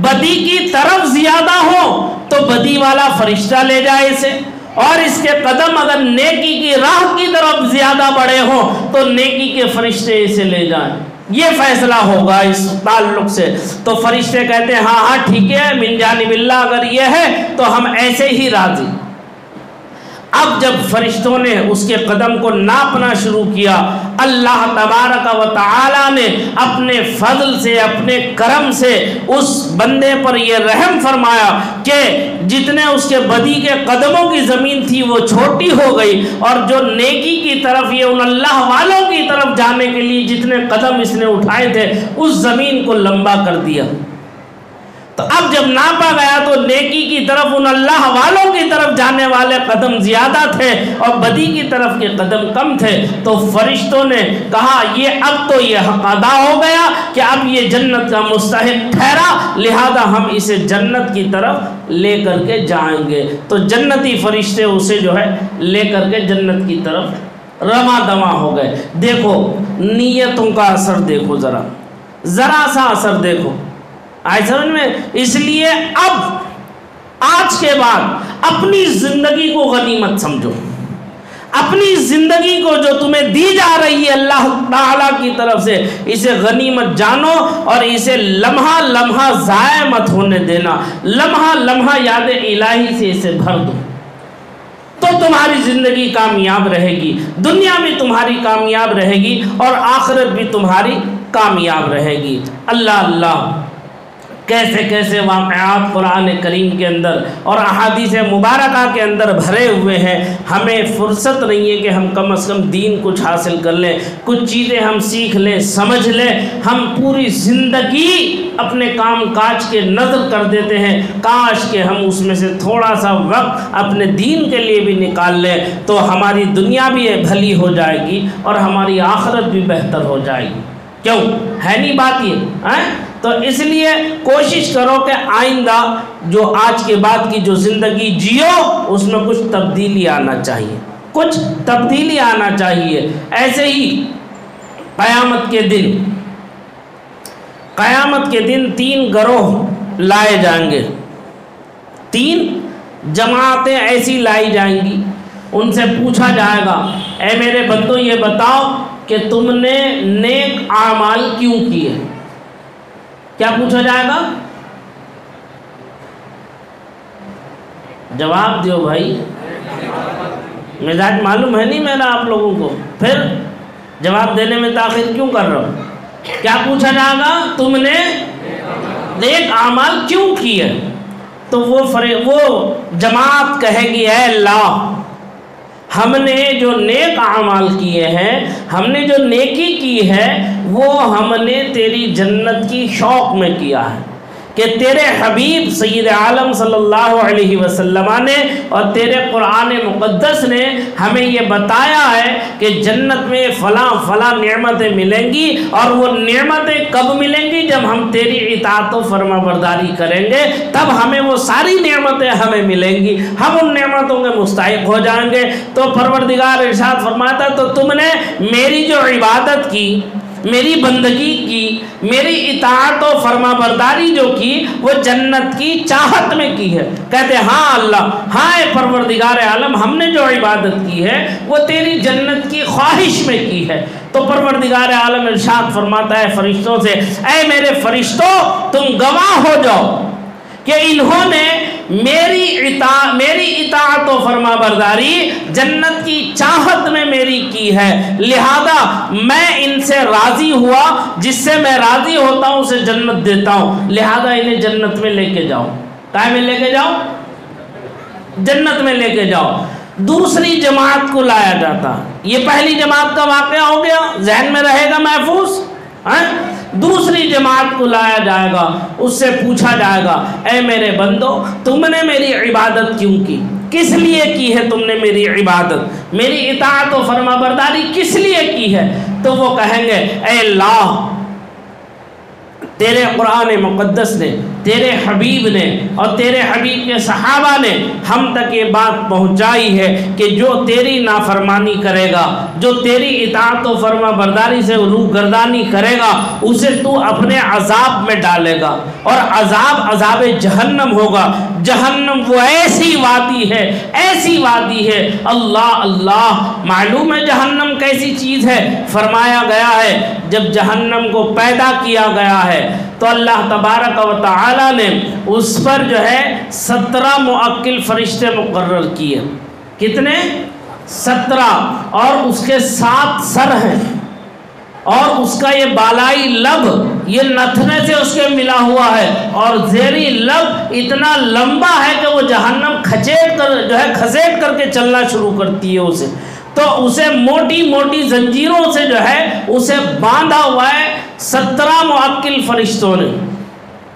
بدی کی طرف زیادہ ہو تو بدی والا فرشتہ لے جائے اسے، اور اس کے قدم اگر نیکی کی راہ کی طرف زیادہ بڑے ہوں تو نیکی کے فرشتے اسے لے جائیں. یہ فیصلہ ہوگا اس تعلق سے. تو فرشتے کہتے ہیں ہاں ٹھیک ہے، من جانب اللہ اگر یہ ہے تو ہم ایسے ہی راضی. اب جب فرشتوں نے اس کے قدم کو ناپنا شروع کیا، اللہ تبارک و تعالی نے اپنے فضل سے اپنے کرم سے اس بندے پر یہ رحم فرمایا کہ جتنے اس کے بدی کے قدموں کی زمین تھی وہ چھوٹی ہو گئی، اور جو نیکی کی طرف یہ ان اللہ والوں کی طرف جانے کے لیے جتنے قدم اس نے اٹھائے تھے اس زمین کو لمبا کر دیا. تو اب جب ناپا گیا تو نیکی کی طرف ان اللہ والوں کی طرف جانے والے قدم زیادہ تھے اور بدی کی طرف کے قدم کم تھے. تو فرشتوں نے کہا یہ اب تو یہ حق ادا ہو گیا کہ اب یہ جنت کا مستحق ٹھہرا، لہذا ہم اسے جنت کی طرف لے کر کے جائیں گے. تو جنتی فرشتے اسے جو ہے لے کر کے جنت کی طرف رواں دواں ہو گئے. دیکھو نیتوں کا اثر دیکھو، ذرا سا اثر دیکھو. آئے سمجھ میں؟ اس لیے اب آج کے بعد اپنی زندگی کو غنیمت سمجھو. اپنی زندگی کو جو تمہیں دی جا رہی ہے اللہ تعالیٰ کی طرف سے، اسے غنیمت جانو اور اسے لمحہ لمحہ ضائع مت ہونے دینا. لمحہ لمحہ یاد الہی سے اسے بھر دو تو تمہاری زندگی کامیاب رہے گی، دنیا بھی تمہاری کامیاب رہے گی اور آخرت بھی تمہاری کامیاب رہے گی. اللہ اللہ کیسے کیسے واقعات قرآن کریم کے اندر اور احادیث مبارکہ کے اندر بھرے ہوئے ہیں. ہمیں فرصت نہیں ہے کہ ہم کم از کم دین کچھ حاصل کر لیں، کچھ چیزیں ہم سیکھ لیں، سمجھ لیں. ہم پوری زندگی اپنے کام کاج کے نظر کر دیتے ہیں. کاش کہ ہم اس میں سے تھوڑا سا وقت اپنے دین کے لیے بھی نکال لیں تو ہماری دنیا بھی بھلی ہو جائے گی اور ہماری آخرت بھی بہتر ہو جائے گی. کیوں ہے نہیں بات یہ؟ تو اس لیے کوشش کرو کہ آئندہ جو آج کے بعد کی جو زندگی جیو اس میں کچھ تبدیلی آنا چاہیے، کچھ تبدیلی آنا چاہیے. ایسے ہی قیامت کے دن 3 گروہ لائے جائیں گے، 3 جماعتیں ایسی لائی جائیں گی. ان سے پوچھا جائے گا اے میرے بندو یہ بتاؤ کہ تم نے نیک اعمال کیوں کیے؟ کیا پوچھا جائے گا؟ جواب دیو بھائی، مزاج معلوم ہے نہیں میرا آپ لوگوں کو، پھر جواب دینے میں تاخیر کیوں کر رہا ہوں؟ کیا پوچھا جائے گا؟ تم نے نیک اعمال کیوں کیے؟ تو وہ جماعت کہے گی اے اللہ ہم نے جو نیک اعمال کیے ہیں، ہم نے جو نیکی کی ہے وہ ہم نے تیری جنت کی شوق میں کیا ہے، کہ تیرے حبیب سید عالم صلی اللہ علیہ وسلم نے اور تیرے قرآن مقدس نے ہمیں یہ بتایا ہے کہ جنت میں فلاں فلاں نعمتیں ملیں گی، اور وہ نعمتیں کب ملیں گی؟ جب ہم تیری اطاعت و فرما برداری کریں گے، تب ہمیں وہ ساری نعمتیں ہمیں ملیں گی، ہم ان نعمتوں کے مستحق ہو جائیں گے۔ تو پروردگار ارشاد فرماتا تو تم نے میری جو عبادت کی، میری بندگی کی، میری اطاعت و فرما برداری جو کی، وہ جنت کی چاہت میں کی ہے۔ کہتے ہاں اللہ، ہاں اے پروردگار عالم، ہم نے جو عبادت کی ہے وہ تیری جنت کی خواہش میں کی ہے۔ تو پروردگار عالم ارشاد فرماتا ہے فرشتوں سے، اے میرے فرشتوں، تم گواہ ہو جاؤ کہ انہوں نے میری اطاعت و فرما برداری جنت کی چاہت میں میری کی ہے، لہذا میں ان سے راضی ہوا، جس سے میں راضی ہوتا ہوں اسے جنت دیتا ہوں، لہذا انہیں جنت میں لے کے جاؤ۔ کہاں میں لے کے جاؤ؟ جنت میں لے کے جاؤ۔ دوسری جماعت کو لایا جاتا، یہ پہلی جماعت کا واقعہ ہو گیا، ذہن میں رہے گا محفوظ۔ دوسری جماعت کو لایا جائے گا، اس سے پوچھا جائے گا، اے میرے بندو، تم نے میری عبادت کیوں کی؟ کس لیے کی ہے تم نے میری عبادت؟ میری اطاعت و فرما برداری کس لیے کی ہے؟ تو وہ کہیں گے، اے اللہ، تیرے قرآن مقدس نے، تیرے حبیب نے اور تیرے حبیب کے صحابہ نے ہم تک یہ بات پہنچائی ہے کہ جو تیری نافرمانی کرے گا، جو تیری اطاعت و فرما برداری سے روگردانی کرے گا، اسے تو اپنے عذاب میں ڈالے گا، اور عذاب جہنم ہوگا۔ جہنم وہ ایسی وادی ہے، ایسی وادی ہے، اللہ اللہ، معلوم ہے جہنم کیسی چیز ہے؟ فرمایا گیا ہے جب جہنم کو پیدا کیا گیا ہے تو اللہ تبارک و تعالی نے اس پر جو ہے 17 معقل فرشتے مقرر کیے۔ کتنے؟ 17، اور اس کے 7 سر ہیں، اور اس کا یہ بالائی لب یہ نتھنے سے اس کے ملا ہوا ہے، اور زیری لب اتنا لمبا ہے کہ وہ جہنم کھسیٹ کر کے چلنا شروع کرتی ہے اسے، تو اسے موٹی موٹی زنجیروں سے جو ہے اسے باندھا ہوا ہے 17 معقل فرشتوں نے،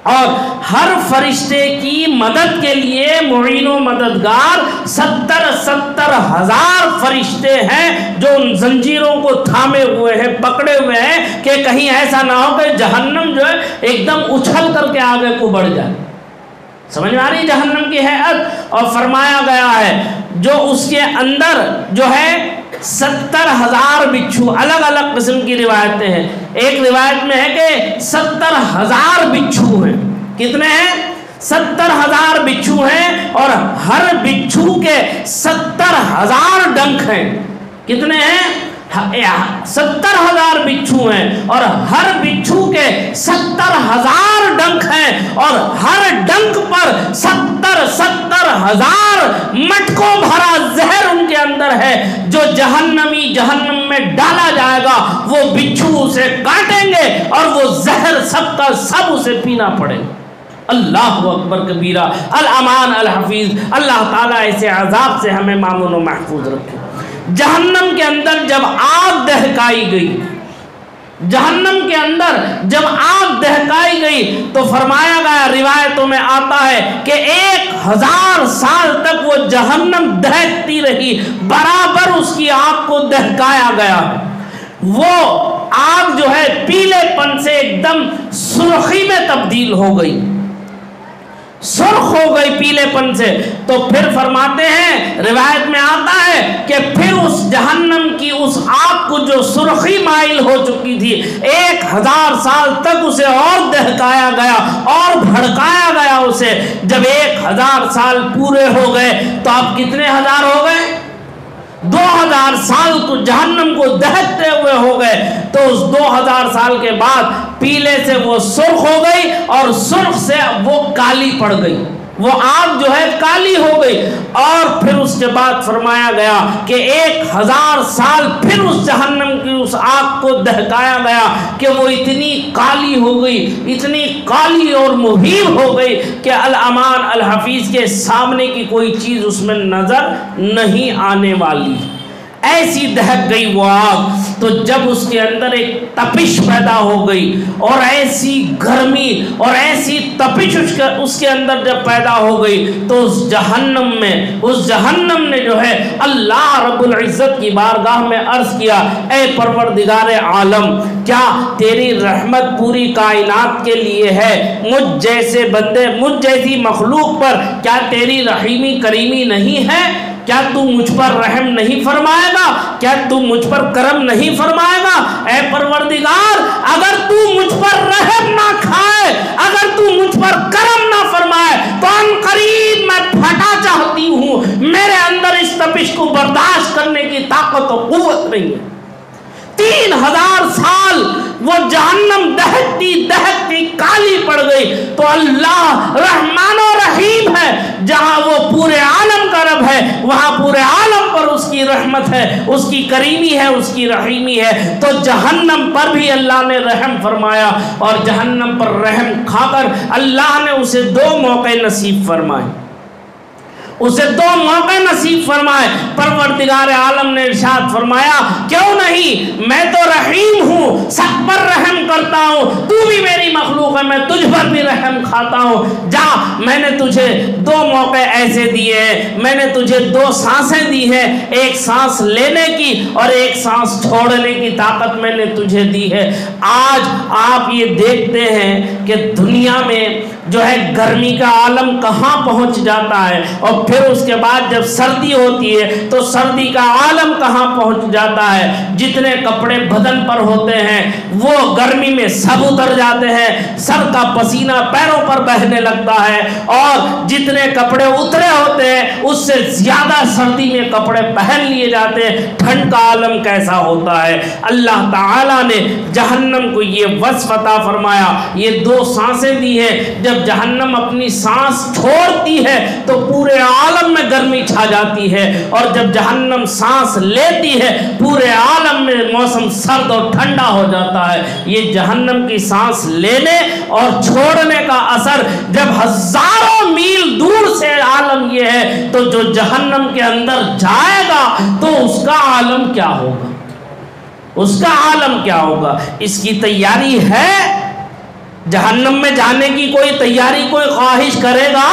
اور ہر فرشتے کی مدد کے لیے معین و مددگار 70 ہزار فرشتے ہیں جو ان زنجیروں کو تھامے ہوئے ہیں، پکڑے ہوئے ہیں کہ کہیں ایسا نہ ہو کہ جہنم جو ہے ایک دم اچھل کر کے آگے کو بڑھ جائے۔ سمجھ میں آ رہی جہنم کی حیت؟ اور فرمایا گیا ہے جو اس کے اندر جو ہے 70,000 بچھو، الگ الگ قسم کی روایتیں ہیں، ایک روایت میں ہے کہ 70,000 بچھو ہیں۔ کتنے ہیں؟ 70,000 بچھو ہیں، اور ہر بچھو کے 70,000 ڈنک ہیں۔ کتنے ہیں؟ 70,000 بچھو ہیں، اور ہر بچھو کے 70,000 ڈنک ہیں، اور ہر ڈنک پر 70,000 مٹکوں بھرا زہر ان کے اندر ہے، جو جہنمی جہنم میں ڈالا جائے گا، وہ بچھو اسے کاٹیں گے اور وہ زہر سب کا سب اسے پینا پڑے گا۔ اللہ اکبر کبیرہ، الامان الحفیظ، اللہ تعالیٰ ایسے عذاب سے ہمیں مامون و محفوظ رکھے۔ جہنم کے اندر جب آگ دہکائی گئی، جہنم کے اندر جب آگ دہکائی گئی تو فرمایا گیا، روایتوں میں آتا ہے کہ 1000 سال تک وہ جہنم دہکتی رہی، برابر اس کی آگ کو دہکایا گیا۔ وہ آگ جو ہے پیلے پن سے ایک دم سرخی میں تبدیل ہو گئی، سرخ ہو گئی پیلے پن سے۔ تو پھر فرماتے ہیں، روایت میں آتا ہے کہ پھر اس جہنم کی اس آگ کو جو سرخی مائل ہو چکی تھی، 1000 سال تک اسے اور دہکایا گیا اور بھڑکایا گیا اسے۔ جب 1000 سال پورے ہو گئے تو اب کتنے ہزار ہو گئے؟ 2000 سال کو جہنم کو دہکتے ہوئے ہو گئے۔ تو اس 2000 سال کے بعد پیلے سے وہ سرخ ہو گئی، اور سرخ سے وہ کالی پڑ گئی، وہ آگ جو ہے کالی ہو گئی۔ اور پھر اس کے بعد فرمایا گیا کہ 1000 سال پھر اس جہنم کی اس آگ کو دہکایا گیا کہ وہ اتنی کالی ہو گئی، اتنی کالی اور مہیب ہو گئی کہ الامان الحفیظ کے سامنے کی کوئی چیز اس میں نظر نہیں آنے والی۔ ایسی دہک گئی وہ آگ. تو جب اس کے اندر ایک تپش پیدا ہو گئی اور ایسی گرمی اور ایسی تپش اس کے اندر جب پیدا ہو گئی تو اس جہنم نے جو ہے اللہ رب العزت کی بارگاہ میں عرض کیا اے پروردگار عالم کیا تیری رحمت پوری کائنات کے لیے ہے؟ مجھ جیسے بندے مجھ جیسی مخلوق پر کیا تیری رحیمی کریمی نہیں ہے؟ کیا تو مجھ پر رحم نہیں فرمائے گا؟ کیا تو مجھ پر کرم نہیں فرمائے گا؟ اے پروردگار اگر تو مجھ پر رحم نہ کھائے، اگر تو مجھ پر کرم نہ فرمائے تو ان قریب میں پھٹا چاہتی ہوں. میرے اندر اس تپش کو برداشت کرنے کی طاقت و قوت نہیں ہے. 3000 سال وہ جہنم دہکتی کالی پڑ گئی. تو اللہ رحمان و رحیم ہے. جہاں وہ پورے عالم کا رب ہے وہاں پورے عالم پر اس کی رحمت ہے، اس کی کریمی ہے، اس کی رحیمی ہے. تو جہنم پر بھی اللہ نے رحم فرمایا اور جہنم پر رحم کھا کر اللہ نے اسے 2 موقع نصیب فرمائے. اسے 2 موقع نصیب فرمائے. پروردگار عالم نے ارشاد فرمایا کیوں نہیں، میں تو رحیم ہوں، سب پر رحم کرتا ہوں، تو بھی میری مخلوق ہے، میں تجھ پر بھی رحم کھاتا ہوں. جا میں نے تجھے 2 موقع ایسے دیے ہیں، میں نے تجھے 2 سانسیں دی ہیں، ایک سانس لینے کی اور ایک سانس چھوڑنے کی طاقت میں نے تجھے دی ہے. آج آپ یہ دیکھتے ہیں کہ دنیا میں جو ہے گرمی کا عالم کہاں پہنچ جاتا ہے اور پھر اس کے بعد جب سردی ہوتی ہے تو سردی کا عالم کہاں پہنچ جاتا ہے. جتنے کپڑے بدن پر ہوتے ہیں وہ گرمی میں سب اتر جاتے ہیں، سر کا پسینہ پیروں پر بہنے لگتا ہے، اور جتنے کپڑے اترے ہوتے ہیں اس سے زیادہ سردی میں کپڑے پہن لیے جاتے ہیں. ٹھنڈ کا عالم کیسا ہوتا ہے. اللہ تعالیٰ نے جہنم کو یہ وصف عطا فرمایا، یہ 2 سانسیں دی ہیں. جب جہنم اپنی سانس چھوڑتی ہے تو پورے عالم میں گرمی چھا جاتی ہے، اور جب جہنم سانس لیتی ہے پورے عالم میں موسم سرد اور ٹھنڈا ہو جاتا ہے. یہ جہنم کی سانس لینے اور چھوڑنے کا اثر جب ہزاروں میل دور سے عالم یہ ہے تو جو جہنم کے اندر جائے گا تو اس کا عالم کیا ہوگا، اس کا عالم کیا ہوگا. اس کی تیاری ہے. جہنم میں جانے کی کوئی تیاری کوئی خواہش کرے گا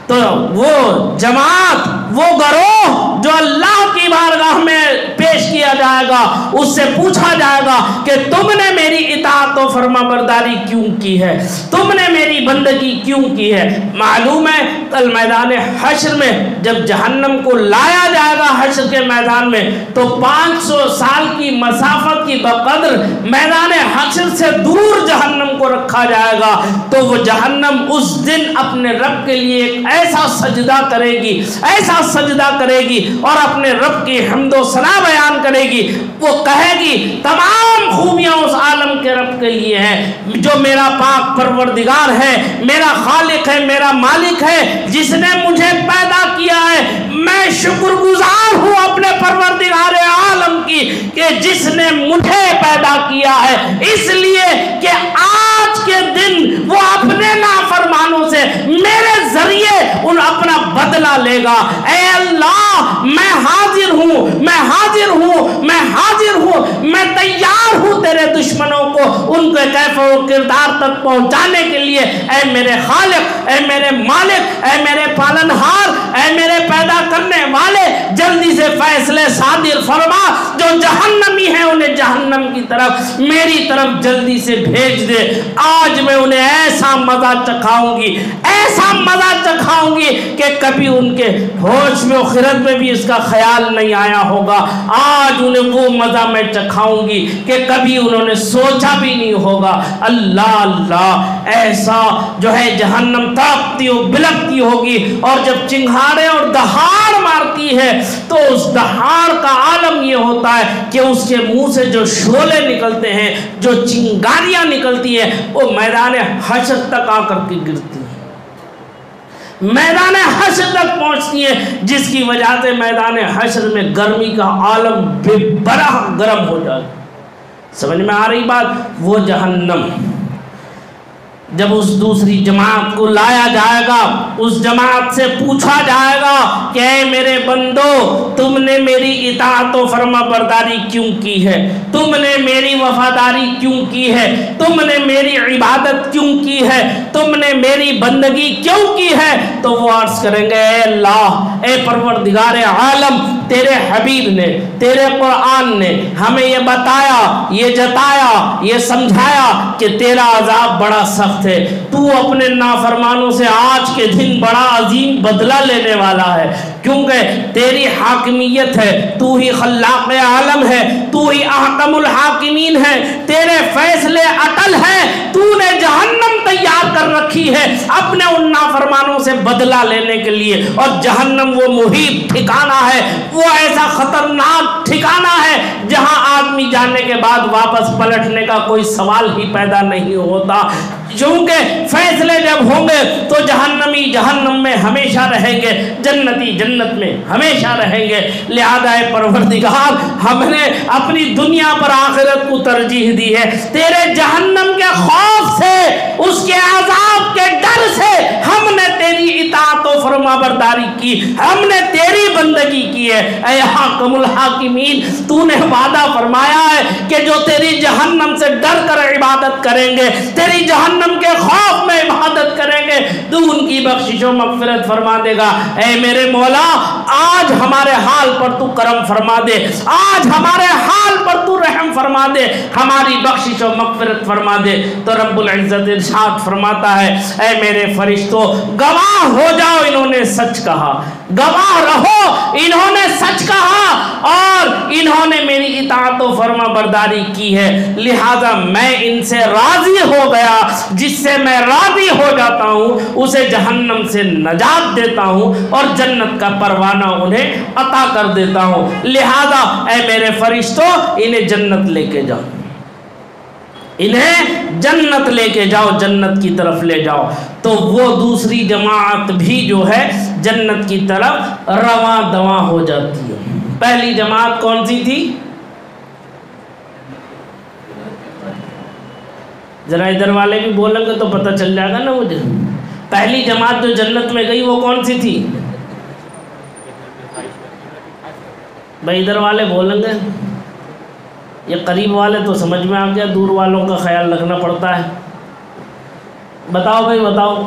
تو وہ جماعت وہ گروہ جو اللہ کی بارگاہ میں پیش کیا جائے گا اس سے پوچھا جائے گا کہ تم نے میری اطاعت و فرما برداری کیوں کی ہے، تم نے میری بندگی کیوں کی ہے. معلوم ہے کل میدان حشر میں جب جہنم کو لایا جائے گا حشر کے میدان میں تو 500 سال کی مسافت کی بقدر میدان حشر سے دور جہنم کو رکھا جائے گا. تو وہ جہنم اس دن اپنے رب کے لیے ایک ایسا سجدہ کرے گی، ایسا سجدہ کرے گی اور اپنے رب کی حمد و ثنا بیان کرے گی. وہ کہے گی تمام خوبیاں اس عالم کے رب کے لیے ہیں جو میرا پاک پروردگار ہے، میرا خالق ہے، میرا مالک ہے، جس نے مجھے پیدا کیا ہے. میں شکر گزار ہوں اپنے پروردگار عالم کی کہ جس نے مجھے پیدا کیا ہے، اس لیے کہ آج کے دن وہ اپنے نافرمانوں سے میرے ذریعے ان اپنا بدلہ لے گا. اے اللہ میں حاضر ہوں، میں حاضر ہوں، میں حاضر ہوں، میں تیار ہوں تیرے دشمنوں کو ان کے کیف و کردار تک پہنچانے کے لیے. اے میرے خالق، اے میرے مالک، اے میرے پالنہار، اے میرے پیدا کرنے والے، جلدی سے فیصلے صادر فرما. جو جہنمی ہیں انہیں جہنم کی طرف میری طرف جلدی سے بھیج دے. آج میں انہیں ایسا مزہ چکھاؤں گی، ایسا مزہ چکھاؤں گی کہ کبھی ان کے ہوش میں و خرد میں بھی اس کا خیال نہیں آیا ہوگا. آج انہیں وہ مزہ میں چکھاؤں گی کہ کبھی انہوں نے سوچا بھی نہیں ہوگا. اللہ اللہ، ایسا جو ہے جہنم تڑپتی و بلکتی ہوگی، اور جب چنگھاڑے اور دہاڑ مارتی ہے تو اس دہاڑ کا عالم یہ ہوتا ہے کہ اس کے منہ سے جو شعلے نکلتے ہیں، جو چنگاریاں نکلتی ہیں، وہ میدان حشر تک آ کر کے گرتی ہیں، میدان حشر تک پہنچتی ہے، جس کی وجہ سے میدان حشر میں گرمی کا عالم بے برہ گرم ہو جاتا. سمجھ میں آ رہی بات؟ وہ جہنم جب اس دوسری جماعت کو لایا جائے گا، اس جماعت سے پوچھا جائے گا کہ اے میرے بندو، تم نے میری اطاعت و فرما برداری کیوں کی ہے؟ تم نے میری وفاداری کیوں کی ہے؟ تم نے میری عبادت کیوں کی ہے؟ تم نے میری بندگی کیوں کی ہے؟ تو وہ عرض کریں گے اے اللہ، اے پروردگار عالم، تیرے حبیب نے، تیرے قرآن نے ہمیں یہ بتایا، یہ جتایا، یہ سمجھایا کہ تیرا عذاب بڑا سخت ہے، تو اپنے نافرمانوں سے آج کے دن بڑا عظیم بدلہ لینے والا ہے، کیونکہ تیری حاکمیت ہے، تو ہی خلاق عالم ہے، تو ہی احکم الحاکمین ہے، تیرے فیصلے اٹل ہیں، تو نے جہنم تیار کر رکھی ہے اپنے ان نافرمانوں سے بدلہ لینے کے لیے، اور جہنم وہ محیط ٹھکانہ ہے، وہ ایسا خطرناک ٹھکانہ ہے جہاں آدمی جانے کے بعد واپس پلٹنے کا کوئی سوال ہی پیدا نہیں ہوتا، کیونکہ فیصلے جب ہوں گے تو جہنمی جہنم میں ہمیشہ رہیں گے، جنتی جنت میں ہمیشہ رہیں گے۔ لہذا اے پروردگار، ہم نے اپنی دنیا پر آخرت کو ترجیح دی ہے، تیرے جہنم کے خوف سے، اس کے عذاب کے ڈر سے ہم نے تیری اطاعت و فرما برداری کی، ہم نے تیری بندگی کی ہے۔ اے حاکم الحاکمین، تو نے وعدہ فرمایا ہے کہ جو تیری جہنم سے ڈر کر عبادت کریں گے، تیری جہنم کے خوف میں عبادت کریں گے، تو ان کی بخشش و مغفرت فرما دے گا۔ اے میرے مولا، آج ہمارے حال پر تو کرم فرما دے، آج ہمارے حال پر تو رحم فرما دے، ہماری بخشش و مغفرت فرما دے۔ تو رب العزت ارشاد فرماتا ہے اے میرے فرشتوں، گواہ ہو جاؤ انہوں نے سچ کہا، گواہ رہو انہوں نے سچ کہا اور انہوں نے میری اطاعت و فرما برداری کی ہے، لہذا میں ان سے راضی ہو گیا، جس سے میں راضی ہو جاتا ہوں اسے جہنم سے نجات دیتا ہوں اور جنت کا پروانہ انہیں عطا کر دیتا ہوں، لہذا اے میرے فرشتوں انہیں جنت لے کے جاؤ، انہیں جنت لے کے جاؤ، جنت کی طرف لے جاؤ۔ تو وہ دوسری جماعت بھی جو ہے جنت کی طرف رواں دواں ہو جاتی ہے۔ پہلی جماعت کون سی تھی؟ ذرا ادھر والے بھی بولیں گے تو پتہ چل جائے گا نا مجھے۔ پہلی جماعت جو جنت میں گئی وہ کون سی تھی؟ بھائی ادھر والے بولیں گے، یہ قریب والے تو سمجھ میں آ گیا، دور والوں کا خیال رکھنا پڑتا ہے۔ بتاؤ بھائی بتاؤ،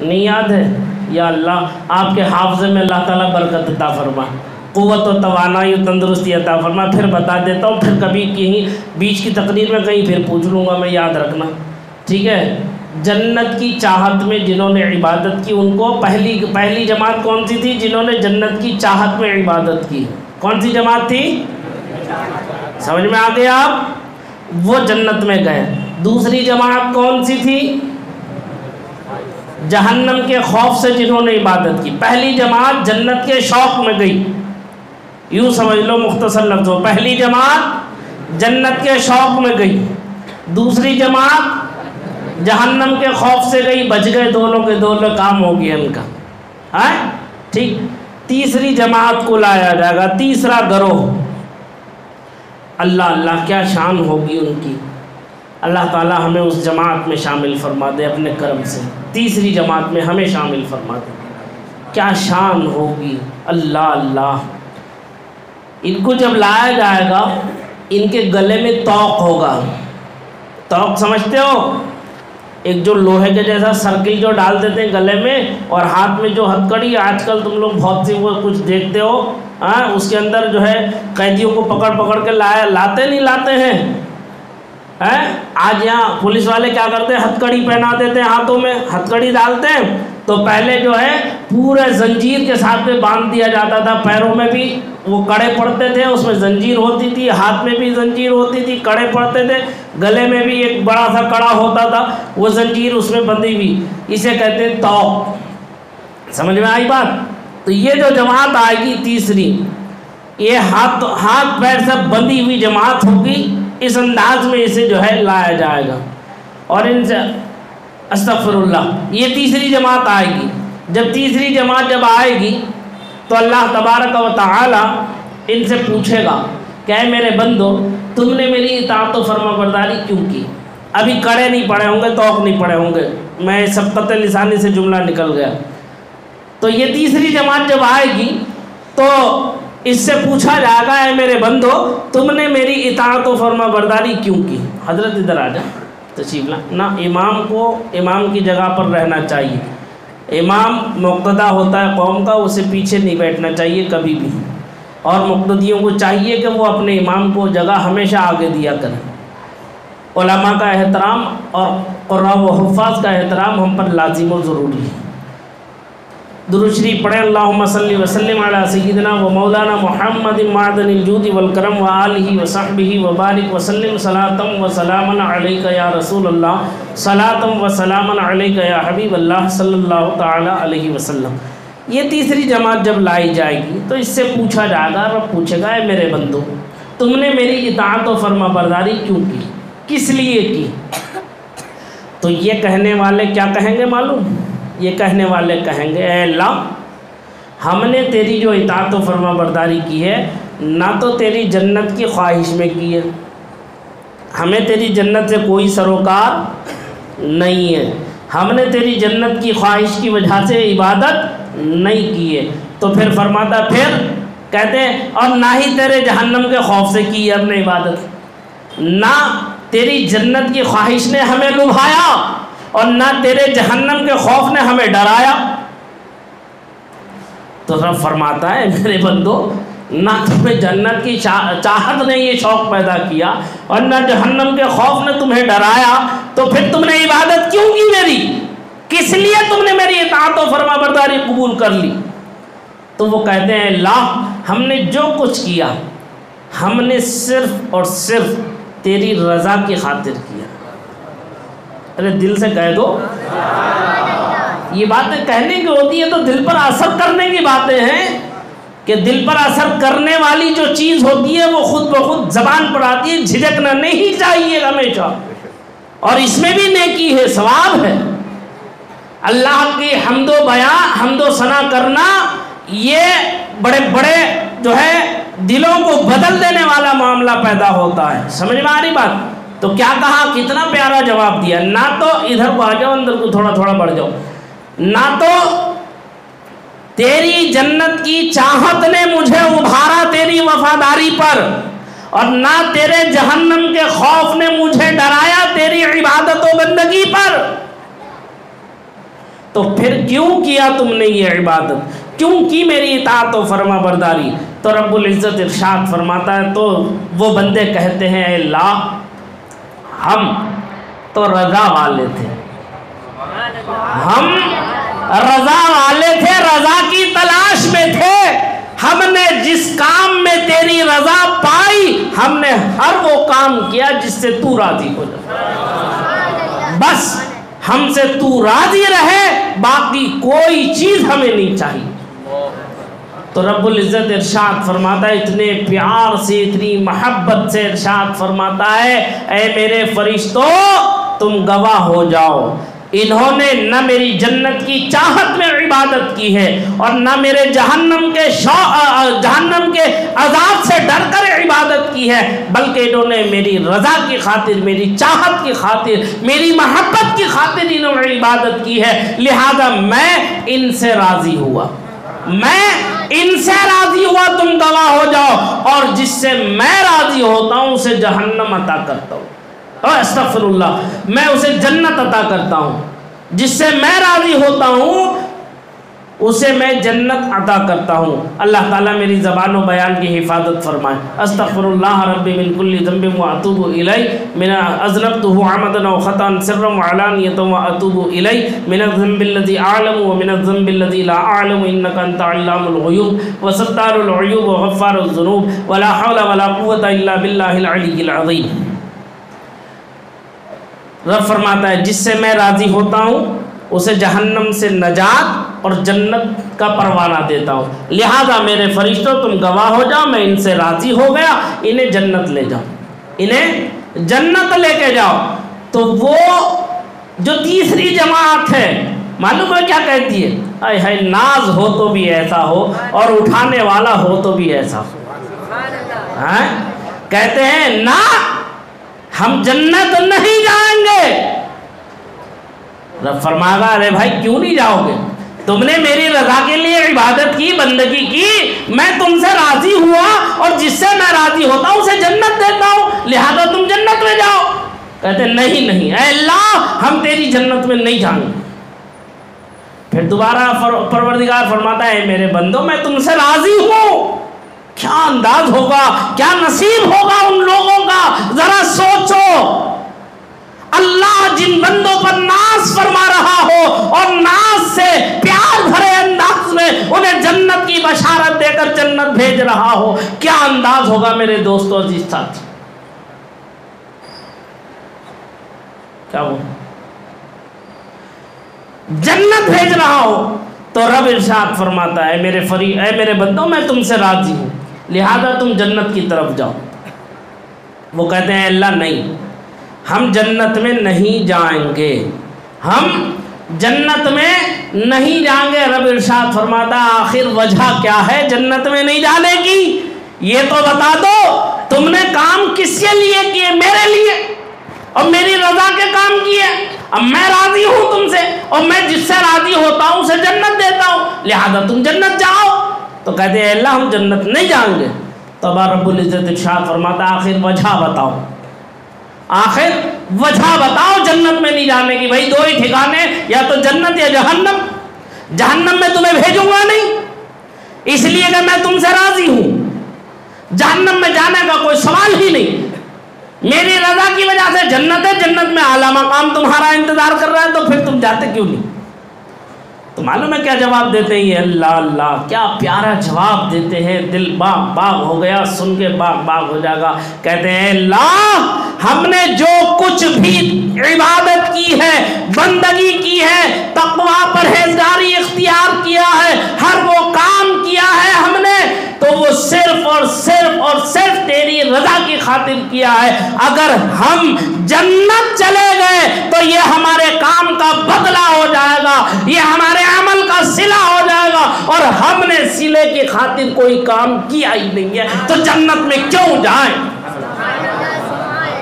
نہیں یاد ہے؟ یا اللہ، آپ کے حافظے میں اللہ تعالیٰ برکت عطا فرما، قوت و توانائی و تندرستی عطا فرما۔ پھر بتا دیتا ہوں، پھر کبھی کہیں بیچ کی تقریر میں کہیں پھر پوچھ لوں گا میں، یاد رکھنا، ٹھیک ہے؟ جنت کی چاہت میں جنہوں نے عبادت کی ان کو پہلی جماعت کون سی تھی؟ جنہوں نے جنت کی چاہت میں عبادت کی۔ کون سی جماعت تھی؟ سمجھ میں آ گیا آپ؟ وہ جنت میں گئے۔ دوسری جماعت کون سی تھی؟ جہنم کے خوف سے جنہوں نے عبادت کی۔ پہلی جماعت جنت کے شوق میں گئی، یوں سمجھ لو مختصر لفظوں، پہلی جماعت جنت کے شوق میں گئی، دوسری جماعت جہنم کے خوف سے گئی، بچ گئے، دونوں کے دونوں کام ہو گیا ان کا، ہاں ٹھیک۔ تیسری جماعت کو لایا جائے گا، تیسرا گروہ، اللہ اللہ کیا شان ہوگی ان کی، اللہ تعالیٰ ہمیں اس جماعت میں شامل فرما دے اپنے کرم سے، تیسری جماعت میں ہمیں شامل فرما دے، کیا شان ہوگی، اللہ اللہ۔ ان کو جب لایا جائے گا، ان کے گلے میں توق ہوگا، توق سمجھتے ہو؟ ایک جو لوہے کے جیسا سرکل جو ڈال دیتے ہیں گلے میں، اور ہاتھ میں جو ہتھکڑی آج کل تم لوگ بہت سی وہ کچھ دیکھتے ہو، اس کے اندر جو ہے قیدیوں کو پکڑ پکڑ کے لاتے نہیں لاتے ہیں، آج یہاں پولیس والے کیا کرتے ہیں، ہتھکڑی پہنا دیتے ہیں، ہاتھوں میں ہتھکڑی ڈالتے ہیں، تو پہلے جو ہے پورے زنجیر کے ساتھ میں باندھ دیا جاتا تھا، پیروں میں بھی وہ کڑے پڑتے تھے، اس میں زنجیر ہوتی تھی، ہاتھ میں بھی زنجیر ہوتی تھی، کڑے پڑتے تھے، گلے میں بھی ایک بڑا سا کڑا ہوتا تھا، وہ زنجیر اس میں بندھی ہوئی، اسے کہتے ہیں توق۔ سمجھ میں آئی بات؟ تو یہ جو جماعت آئے گی تیسری، یہ ہاتھ پیر سے بندھی ہوئی جماعت ہوگی، اس انداز میں اسے جو ہے لایا جائے گا، اور ان سے استغفر اللہ، یہ تیسری جماعت آئے گی۔ جب تیسری جماعت جب آئے گی تو اللہ تبارک و تعالی ان سے پوچھے گا کہ اے میرے بندو، تم نے میری اطاعت و فرما برداری کیوں کی؟ ابھی کڑے نہیں پڑے ہوں گے، توق نہیں پڑے ہوں گے، میں سبقت لسانی سے جملہ نکل گیا. تو یہ تیسری جماعت جب آئے گی تو اس سے پوچھا جائے گا اے میرے بندو تم نے میری اطاعت و فرما برداری کیوں کی؟ حضرت ادھر آ جا، تشریف لا. نہ امام کو امام کی جگہ پر رہنا چاہیے. امام مقتدا ہوتا ہے قوم کا، اسے پیچھے نہیں بیٹھنا چاہیے کبھی بھی، اور مقتدیوں کو چاہیے کہ وہ اپنے امام کو جگہ ہمیشہ آگے دیا کریں. علماء کا احترام اور قراء و حفاظ کا احترام ہم پر لازم و ضروری ہے. درود شریف پڑھیں. اللہم صلی وسلم علی سیدنا و مولانا محمد معدن الجود والکرم و آلہ و صحبہ و بارک وسلم صلاۃ و سلاما علیک یا رسول اللہ، صلاۃ و سلاما علیک یا حبیب اللہ صلی اللہ تعالی علیہ وسلم. یہ تیسری جماعت جب لائی جائے گی تو اس سے پوچھا جائے گا، رب پوچھے گا اے میرے بندو تم نے میری اطاعت و فرما برداری کیوں کی، کس لیے کی؟ تو یہ کہنے والے کیا کہیں گے معلوم؟ یہ کہنے والے کہیں گے اے اللہ ہم نے تیری جو اطاعت و فرما برداری کی ہے نہ تو تیری جنت کی خواہش میں کی ہے، ہمیں تیری جنت سے کوئی سروکار نہیں ہے، ہم نے تیری جنت کی خواہش کی وجہ سے عبادت نہیں کی ہے. تو پھر فرماتا پھر کہتے ہیں اور نہ ہی تیرے جہنم کے خوف سے کی ہے ہم نے عبادت، نہ تیری جنت کی خواہش نے ہمیں لبھایا اور نہ تیرے جہنم کے خوف نے ہمیں ڈرایا. تو رب فرماتا ہے میرے بندو نہ تمہیں جنت کی چاہت نے یہ شوق پیدا کیا اور نہ جہنم کے خوف نے تمہیں ڈرایا، تو پھر تم نے عبادت کیوں کی میری؟ کس لیے تم نے میری اطاعت و فرما برداری قبول کر لی؟ تو وہ کہتے ہیں اللہ ہم نے جو کچھ کیا ہم نے صرف اور صرف تیری رضا کی خاطر کیا. ارے دل سے کہہ دو. یہ باتیں کہنے کی ہوتی ہیں تو دل پر اثر کرنے کی باتیں ہیں کہ دل پر اثر کرنے والی جو چیز ہوتی ہے وہ خود بخود زبان پر آتی ہے. جھجکنا نہیں چاہیے ہمیشہ، اور اس میں بھی نیکی ہے، ثواب ہے. اللہ کی حمد و بیان، حمد و ثنا کرنا یہ بڑے بڑے جو ہے دلوں کو بدل دینے والا معاملہ پیدا ہوتا ہے. سمجھ میں آ رہی بات؟ تو کیا کہا، کتنا پیارا جواب دیا. نہ تو ادھر کو آ جاؤ، اندر کو تھوڑا تھوڑا بڑھ جاؤ. نہ تو تیری جنت کی چاہت نے مجھے ابھارا تیری وفاداری پر، اور نہ تیرے جہنم کے خوف نے مجھے ڈرایا تیری عبادت و بندگی پر. تو پھر کیوں کیا تم نے یہ عبادت، کیوں کی میری اطاعت و فرما برداری؟ تو رب العزت ارشاد فرماتا ہے تو وہ بندے کہتے ہیں اے اللہ ہم تو رضا والے تھے، ہم رضا والے تھے، رضا کی تلاش میں تھے. ہم نے جس کام میں تیری رضا پائی ہم نے ہر وہ کام کیا جس سے تو راضی ہو جائے. بس ہم سے تو راضی رہے، باقی کوئی چیز ہمیں نہیں چاہیے. تو رب العزت ارشاد فرماتا ہے اتنے پیار سے، اتنی محبت سے ارشاد فرماتا ہے اے میرے فرشتوں تم گواہ ہو جاؤ، انہوں نے نہ میری جنت کی چاہت میں عبادت کی ہے اور نہ میرے جہنم کے عذاب سے ڈر کر عبادت کی ہے، بلکہ انہوں نے میری رضا کی خاطر، میری چاہت کی خاطر، میری محبت کی خاطر انہوں نے عبادت کی ہے. لہذا میں ان سے راضی ہوا، میں ان سے راضی ہوا، تم گواہ ہو جاؤ. اور جس سے میں راضی ہوتا ہوں اسے جہنم عطا کرتا ہوں، استغفر اللہ، میں اسے جنت عطا کرتا ہوں. جس سے میں راضی ہوتا ہوں اسے میں جنت عطا کرتا ہوں. اللہ تعالیٰ میری زبان و بیان کی حفاظت فرمائے. استغفر اللہ ربی من کل ذنب واتوب الیہ، من اذنبته عمدا و خطا سرا وعلانیۃ واتوب الیہ، من الذنب الذی اعلم ومن الذنب الذی لا اعلم انک انت علام الغیوب وستار العیوب وغفار الذنوب ولا حول ولا قوة الا باللہ العلی العظیم. رب فرماتا ہے جس سے میں راضی ہوتا ہوں اسے جہنم سے نجات اور جنت کا پروانہ دیتا ہوں. لہذا میرے فرشتوں تم گواہ ہو جاؤ، میں ان سے راضی ہو گیا، انہیں جنت لے جاؤ، انہیں جنت لے کے جاؤ. تو وہ جو تیسری جماعت ہے معلوم ہے کیا کہتی ہے؟ اے ہے ناز ہو تو بھی ایسا ہو اور اٹھانے والا ہو تو بھی ایسا ہو. کہتے ہیں نہ ہم جنت نہیں جائیں گے۔ رب فرمائے گا ارے بھائی کیوں نہیں جاؤ گے؟ تم نے میری رضا کے لیے عبادت کی، بندگی کی، میں تم سے راضی ہوا اور جس سے میں راضی ہوتا ہوں اسے جنت دیتا ہوں، لہذا تم جنت میں جاؤ۔ کہتے نہیں نہیں اے اللہ ہم تیری جنت میں نہیں جائیں گے۔ پھر دوبارہ پروردگار فرماتا ہے میرے بندو میں تم سے راضی ہوں۔ کیا انداز ہوگا، کیا نصیب ہوگا ان لوگوں کا، ذرا سوچو۔ اللہ جن بندوں پر ناز فرما رہا ہو اور ناز سے پیار بھرے انداز میں انہیں جنت کی بشارت دے کر جنت بھیج رہا ہو، کیا انداز ہوگا میرے دوستو عزیز ساتھی؟ کیا وہ جنت بھیج رہا ہو تو رب ارشاد فرماتا ہے اے میرے بندوں میں تم سے راضی ہوں، لہذا تم جنت کی طرف جاؤ۔ وہ کہتے ہیں اللہ نہیں، ہم جنت میں نہیں جائیں گے، ہم جنت میں نہیں جائیں گے۔ رب ارشاد فرماتا آخر وجہ کیا ہے جنت میں نہیں جانے کی؟ یہ تو بتا دو تم نے کام کس کے لیے کیے؟ میرے لیے اور میری رضا کے کام کیے۔ اب میں راضی ہوں تم سے اور میں جس سے راضی ہوتا ہوں اسے جنت دیتا ہوں، لہذا تم جنت جاؤ۔ تو کہتے ہیں اللہ ہم جنت نہیں جائیں گے۔ تو رب العزت ارشاد فرماتا آخر وجہ بتاؤ، آخر وجہ بتاؤ جنت میں نہیں جانے کی۔ بھائی دو ہی ٹھکانے، یا تو جنت یا جہنم۔ جہنم میں تمہیں بھیجوں گا نہیں اس لیے کہ میں تم سے راضی ہوں، جہنم میں جانے کا کوئی سوال ہی نہیں۔ میری رضا کی وجہ سے جنت ہے، جنت میں اعلیٰ مقام تمہارا انتظار کر رہا ہے، تو پھر تم جاتے کیوں نہیں؟ تو معلوم ہے کیا جواب دیتے ہیں؟ اللہ اللہ کیا پیارا جواب دیتے ہیں، دل باغ باغ ہو گیا، سن کے باغ باغ ہو جائے گا۔ کہتے ہیں اللہ ہم نے جو کچھ بھی عبادت کی ہے، بندگی کی ہے، تقوی پرہیزگاری اختیار کیا ہے، ہر وہ کام کیا ہے ہم نے، تو وہ صرف اور صرف تیری رضا کی خاطر کیا ہے۔ اگر ہم جنت چلے گئے تو یہ ہمارے کام کا بدلہ ہو جائے گا، یہ ہمارے عمل کا صلہ ہو جائے گا، اور ہم نے صلے کی خاطر کوئی کام کیا ہی نہیں ہے، تو جنت میں کیوں جائیں؟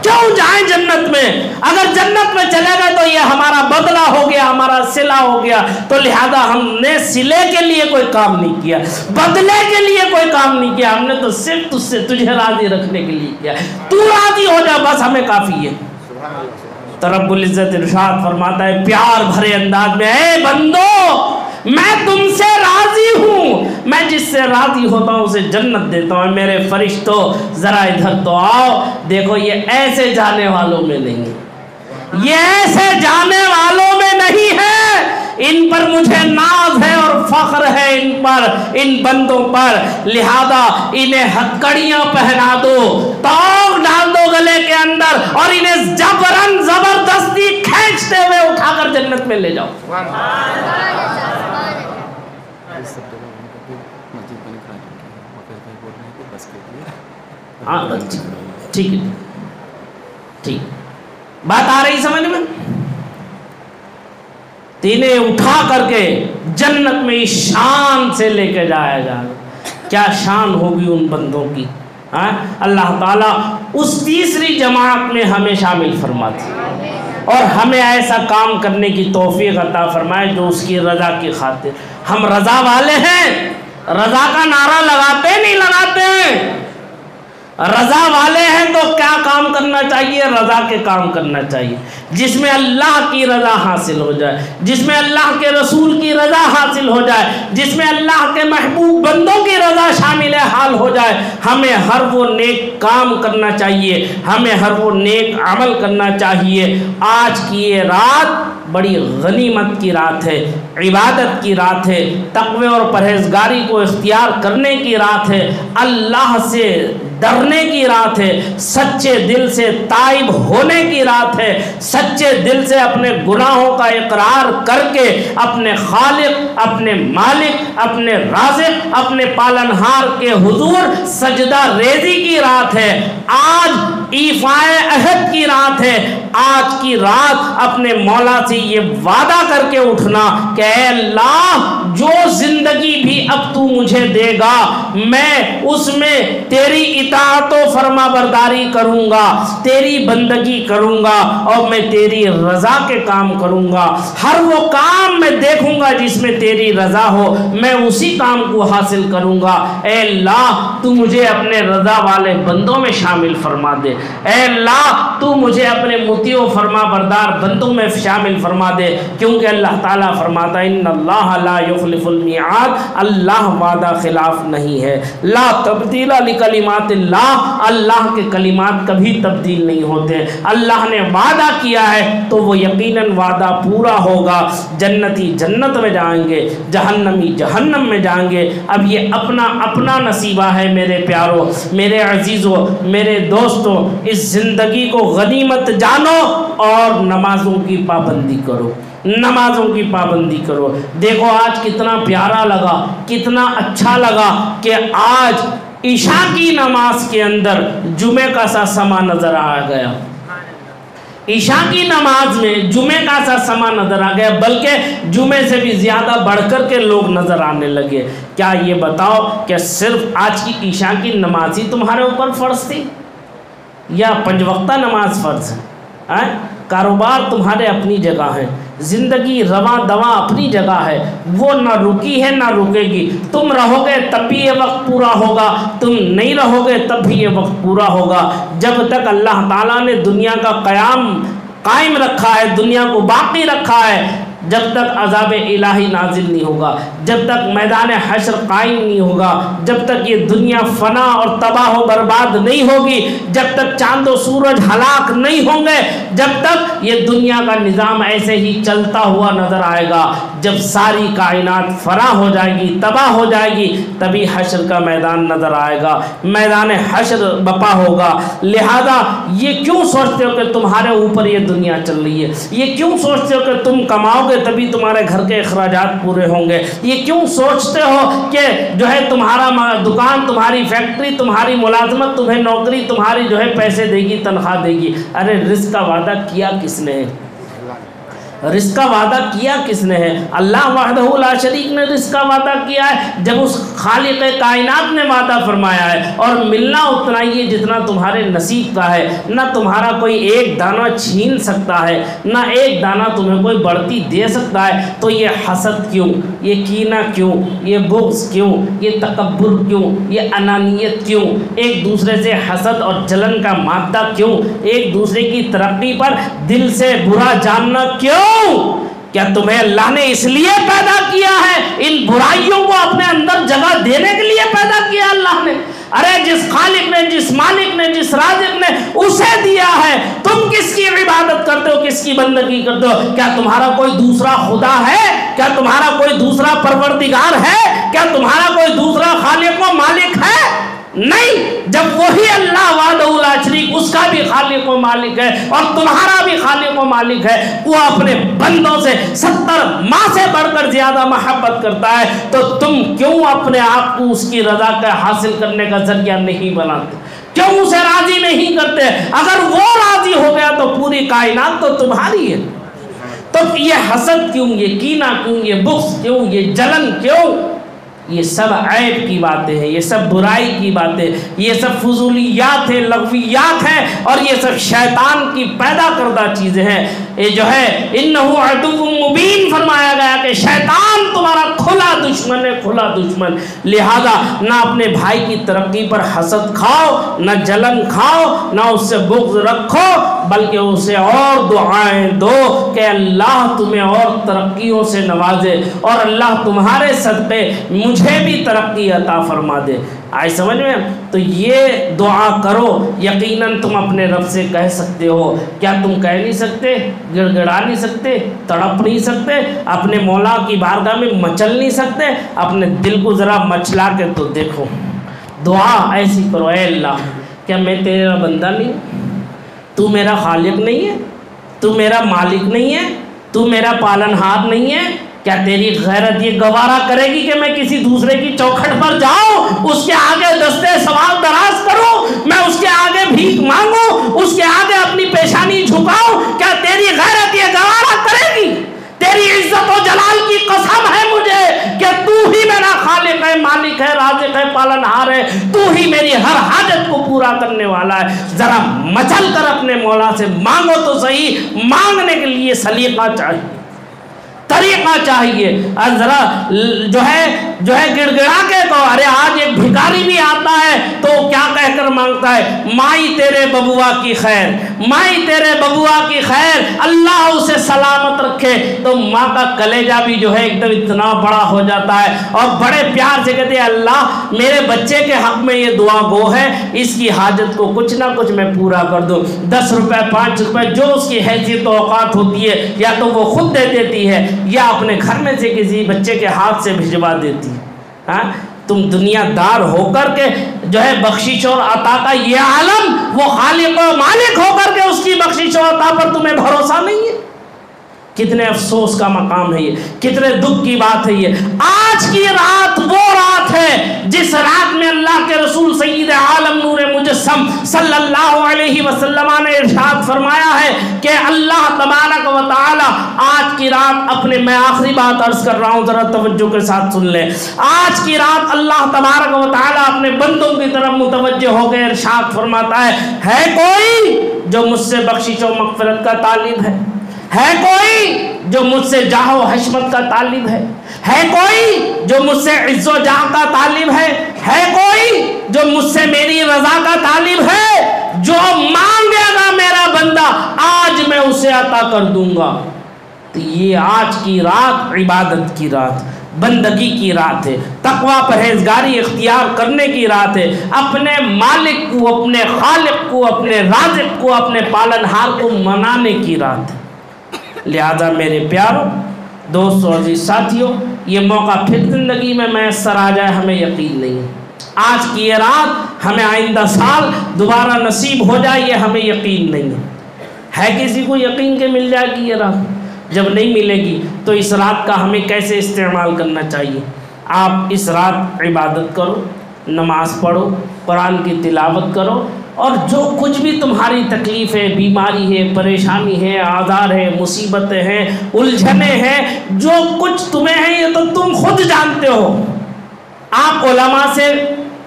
کیوں جائیں جنت میں؟ اگر جنت میں چلے گئے تو یہ ہمارا بدلہ ہو گیا، ہمارا صلہ ہو گیا، تو لہذا ہم نے صلے کے لیے کوئی کام نہیں کیا، بدلے کے لیے کوئی کام نہیں کیا، ہم نے تو صرف تجھے راضی رکھنے کے لیے کیا۔ تو راضی ہو جا بس ہمیں کافی ہے۔ تو رب العزت ارشاد فرماتا ہے پیار بھرے انداز میں اے بندو میں تم سے راضی ہوں، میں جس سے راضی ہوتا ہوں اسے جنت دیتا ہوں۔ میرے فرشتوں ذرا ادھر تو آؤ، دیکھو یہ ایسے جانے والوں میں نہیں ہے، یہ ایسے جانے والوں میں نہیں ہے، ان پر مجھے ناز ہے اور فخر ہے ان پر، ان بندوں پر، لہذا انہیں ہتھکڑیاں پہنا دو، توق ڈال دو گلے کے اندر، اور انہیں جبرن زبردستی کھینچتے ہوئے اٹھا کر جنت میں لے جاؤ۔ ہاں ٹھیک ہے، ٹھیک بات آ رہی سمجھ میں؟ انہیں اٹھا کر کے جنت میں اس شان سے لے کے جایا جائے گا۔ کیا شان ہوگی ان بندوں کی؟ اللہ تعالیٰ اس تیسری جماعت میں ہمیں شامل فرماتے اور ہمیں ایسا کام کرنے کی توفیق عطا فرمائے جو اس کی رضا کی خاطر۔ ہم رضا والے ہیں، رضا کا نعرہ لگاتے نہیں لگاتے ہیں، رضا والے ہیں تو کیا کام کرنا چاہیے؟ رضا کے کام کرنا چاہیے، جس میں اللہ کی رضا حاصل ہو جائے، جس میں اللہ کے رسول کی رضا حاصل ہو جائے، جس میں اللہ کے محبوب بندوں کی رضا شامل حال ہو جائے۔ ہمیں ہر وہ نیک کام کرنا چاہیے، ہمیں ہر وہ نیک عمل کرنا چاہیے۔ آج کی یہ رات بڑی غنیمت کی رات ہے، عبادت کی رات ہے، تقوی اور پرہیزگاری کو اختیار کرنے کی رات ہے، اللہ سے ڈرنے کی رات ہے، سچے دل سے تائب ہونے کی رات ہے، سچے دل سے اپنے گناہوں کا اقرار کر کے اپنے خالق، اپنے مالک، اپنے رازق، اپنے پالنہار کے حضور سجدہ ریزی کی رات ہے۔ آج ایفائے عہد کی رات ہے، آج کی رات اپنے مولا سے یہ وعدہ کر کے اٹھنا کہ اے اللہ جو زندگی بھی اب تو مجھے دے گا میں اس میں تیری اطاعت و فرما برداری کروں گا، تیری بندگی کروں گا اور میں تیری رضا کے کام کروں گا۔ ہر وہ کام میں دیکھوں گا جس میں تیری رضا ہو، میں اسی کام کو حاصل کروں گا۔ اے اللہ تو مجھے اپنے رضا والے بندوں میں شامل فرما دے، اے اللہ تو مجھے اپنے مطیع و فرما بردار بندوں میں شامل فرما دے، کیونکہ اللہ تعالیٰ فرماتا ہے ان اللہ لا یخلف المیعاد، اللہ وعدہ خلاف نہیں ہے۔ لا تبدیل لکلمات اللہ، اللہ کے کلمات کبھی تبدیل نہیں ہوتے۔ اللہ نے وعدہ کیا ہے تو وہ یقیناً وعدہ پورا ہوگا۔ جنتی جنت میں جائیں گے، جہنمی جہنم میں جائیں گے۔ اب یہ اپنا اپنا نصیبہ ہے میرے پیاروں، میرے عزیزوں، میرے دوستوں، اس زندگی کو غنیمت جانو اور نمازوں کی پابندی کرو، نمازوں کی پابندی کرو۔ دیکھو آج کتنا پیارا لگا، کتنا اچھا لگا کہ آج عشاء کی نماز کے اندر جمعہ کا سا سما نظر آ گیا۔ عشاء کی نماز میں جمعہ کا سا سما نظر آ گیا، بلکہ جمعے سے بھی زیادہ بڑھ کر کے لوگ نظر آنے لگے۔ کیا یہ بتاؤ کہ صرف آج کی عشاء کی نماز ہی تمہارے اوپر فرض تھی یا 5 وقتہ نماز فرض ہے؟ کاروبار تمہارے اپنی جگہ ہے، زندگی رواں دواں اپنی جگہ ہے، وہ نہ رکی ہے نہ رکے گی۔ تم رہو گے تب بھی یہ وقت پورا ہوگا، تم نہیں رہو گے تب بھی یہ وقت پورا ہوگا۔ جب تک اللہ تعالیٰ نے دنیا کا قائم رکھا ہے، دنیا کو باقی رکھا ہے، جب تک عذاب الہی نازل نہیں ہوگا، جب تک میدان حشر قائم نہیں ہوگا، جب تک یہ دنیا فنا اور تباہ و برباد نہیں ہوگی، جب تک چاند و سورج ہلاک نہیں ہوں گے، جب تک یہ دنیا کا نظام ایسے ہی چلتا ہوا نظر آئے گا۔ جب ساری کائنات فنا ہو جائے گی، تباہ ہو جائے گی، تبھی حشر کا میدان نظر آئے گا، میدان حشر بپا ہوگا۔ لہذا یہ کیوں سوچتے ہو کہ تمہارے اوپر یہ دنیا چل رہی ہے؟ یہ کیوں سوچتے ہو کہ تم کماؤ گے تبھی تمہارے گھر کے اخراجات پورے ہوں گے؟ یہ کیوں سوچتے ہو کہ جو ہے تمہارا دکان، تمہاری فیکٹری، تمہاری ملازمت تمہیں نوکری تمہاری جو ہے پیسے دے گی، تنخواہ دے گی؟ ارے رزق کا وعدہ کیا کس نے ہے؟ رزق کا وعدہ کیا کس نے ہے؟ اللہ وحدہ لا شریک نے رزق کا وعدہ کیا ہے۔ جب اس خالق کائنات نے وعدہ فرمایا ہے، اور ملنا اتنا ہی ہے جتنا تمہارے نصیب کا ہے، نہ تمہارا کوئی ایک دانہ چھین سکتا ہے، نہ ایک دانہ تمہیں کوئی بڑھتی دے سکتا ہے، تو یہ حسد کیوں، یہ کینہ کیوں، یہ بغض کیوں، یہ تکبر کیوں، یہ انانیت کیوں، ایک دوسرے سے حسد اور جلن کا مادہ کیوں، ایک دوسرے کی ترقی پر دل سے برا جاننا کیوں؟ کیا تمہیں اللہ نے اس لیے پیدا کیا ہے؟ ان برائیوں کو اپنے اندر جگہ دینے کے لیے پیدا کیا اللہ نے؟ ارے جس خالق نے، جس مالک نے، جس رازق نے اسے دیا ہے، تم کس کی عبادت کرتے ہو، کس کی بندگی کرتے ہو؟ کیا تمہارا کوئی دوسرا خدا ہے؟ کیا تمہارا کوئی دوسرا پروردگار ہے؟ کیا تمہارا کوئی دوسرا خالق و مالک ہے؟ نہیں، جب وہی اللہ وحدہ لا شریک، اس کا بھی خالق و مالک ہے اور تمہارا بھی خالق و مالک ہے، وہ اپنے بندوں سے 70 ماں سے بڑھ کر زیادہ محبت کرتا ہے، تو تم کیوں اپنے آپ کو اس کی رضا کا حاصل کرنے کا ذریعہ نہیں بناتے؟ کیوں اسے راضی نہیں کرتے؟ اگر وہ راضی ہو گیا تو پوری کائنات تو تمہاری ہے۔ تو یہ حسد کیوں، یہ کینہ کیوں، یہ بغض کیوں، یہ جلن کیوں؟ یہ سب عیب کی باتیں ہیں، یہ سب برائی کی باتیں، یہ سب فضولیات ہیں، لغویات ہیں، اور یہ سب شیطان کی پیدا کردہ چیزیں ہیں۔ یہ جو ہے انہو عدو مبین فرمایا گیا کہ شیطان تمہارا کھلا دشمن ہے، کھلا دشمن۔ لہذا نہ اپنے بھائی کی ترقی پر حسد کھاؤ، نہ جلن کھاؤ، نہ اس سے بغض رکھو، بلکہ اسے اور دعائیں دو کہ اللہ تمہیں اور ترقیوں سے نوازے، اور اللہ تمہارے صدقے مجھے بھی ترقی عطا فرما دے۔ آئے سمجھ میں؟ تو یہ دعا کرو، یقیناً تم اپنے رب سے کہہ سکتے ہو۔ کیا تم کہہ نہیں سکتے، گڑ گڑا نہیں سکتے، تڑپ نہیں سکتے، اپنے مولا کی بارگاہ میں مچل نہیں سکتے؟ اپنے دل کو ذرا مچلا کے تو دیکھو، دعا ایسی کرو، اے اللہ کیا میں تیرا بندہ نہیں ہوں؟ تو میرا خالق نہیں ہے؟ تو میرا مالک نہیں ہے؟ تو میرا پالن ہار نہیں ہے؟ کیا تیری غیرت یہ گوارا کرے گی کہ میں کسی دوسرے کی چوکھٹ پر جاؤں، اس کے آگے دستے سوال دراز کروں، میں اس کے آگے بھیک مانگوں، اس کے آگے اپنی پیشانی جھکاؤں؟ کیا تیری غیرت یہ گوارا کرے گی؟ تیری عزت و جلال کی قسم ہے مجھے کہ ہوتا ہے. ذرا مچل کر اپنے مولا سے مانگو تو صحیح. مانگنے کے لیے سلیقہ چاہیے, طریقہ چاہیے. اور ذرا جو ہے گڑ گڑا کے کہو. ارے آج ایک بھکاری بھی آتا ہے تو کیا کہہ کر مانگتا ہے, مائی تیرے ببوا کی خیر, مائی تیرے ببوا کی خیر, اللہ اسے سلامت رکھے. تو ماں کا کلیجہ بھی جو ہے ایک دم اتنا بڑا ہو جاتا ہے اور بڑے پیار سے کہتے ہیں اللہ میرے بچے کے حق میں یہ دعا گو ہے, اس کی حاجت کو کچھ نہ کچھ میں پورا کر دوں. 10 روپے 5 روپے جو اس کی حیثیت و اوقات ہوتی ہے یا تو وہ خود دے دیتی ہے یا اپنے گھر میں سے کسی بچے کے ہاتھ سے بھجوا دیتی ہے. ہاں تم دنیا دار ہو کر کے جو ہے بخشش اور عطا کا یہ عالم, وہ خالق و مالک ہو کر کے اس کی بخشش و عطا پر تمہیں بھروسہ نہیں ہے. کتنے افسوس کا مقام ہے یہ, کتنے دکھ کی بات ہے یہ. آج کی رات وہ رات ہے جس رات میں اللہ کے رسول سید عالم نور مجسم صلی اللہ علیہ وسلم نے ارشاد فرمایا ہے کہ اللہ تبارک و تعالی آج کی رات اپنے, میں آخری بات عرض کر رہا ہوں ذرا توجہ کے ساتھ سن لیں. آج کی رات اللہ تبارک و تعالی اپنے بندوں کی طرف متوجہ ہو کے ارشاد فرماتا ہے کوئی جو مجھ سے بخشش و مغفرت کا طالب ہے کوئی جو مجھ سے جاہ و حشمت کا طالب ہے کوئی جو مجھ سے عز و جاہ کا طالب ہے کوئی جو مجھ سے میری رضا کا طالب ہے, جو مانگے گا میرا بندہ آج میں اسے عطا کر دوں گا. تو یہ آج کی رات عبادت کی رات, بندگی کی رات ہے, تقوی پرہیزگاری اختیار کرنے کی رات ہے, اپنے مالک کو, اپنے خالق کو, اپنے رازق کو, اپنے پالنہار کو منانے کی رات ہے. لہذا میرے پیاروں دوستوں عزیز ساتھیوں, یہ موقع پھر زندگی میں میسر آ جائے ہمیں یقین نہیں ہے. آج کی یہ رات ہمیں آئندہ سال دوبارہ نصیب ہو جائے یہ ہمیں یقین نہیں ہے. کسی کو یقین کہ مل جائے گی یہ رات؟ جب نہیں ملے گی تو اس رات کا ہمیں کیسے استعمال کرنا چاہیے؟ آپ اس رات عبادت کرو, نماز پڑھو, قرآن کی تلاوت کرو, اور جو کچھ بھی تمہاری تکلیف ہے, بیماری ہے, پریشانی ہے, آزار ہے, مصیبتیں ہیں, الجھنیں ہیں, جو کچھ تمہیں ہے یہ تو تم خود جانتے ہو. آپ علماء سے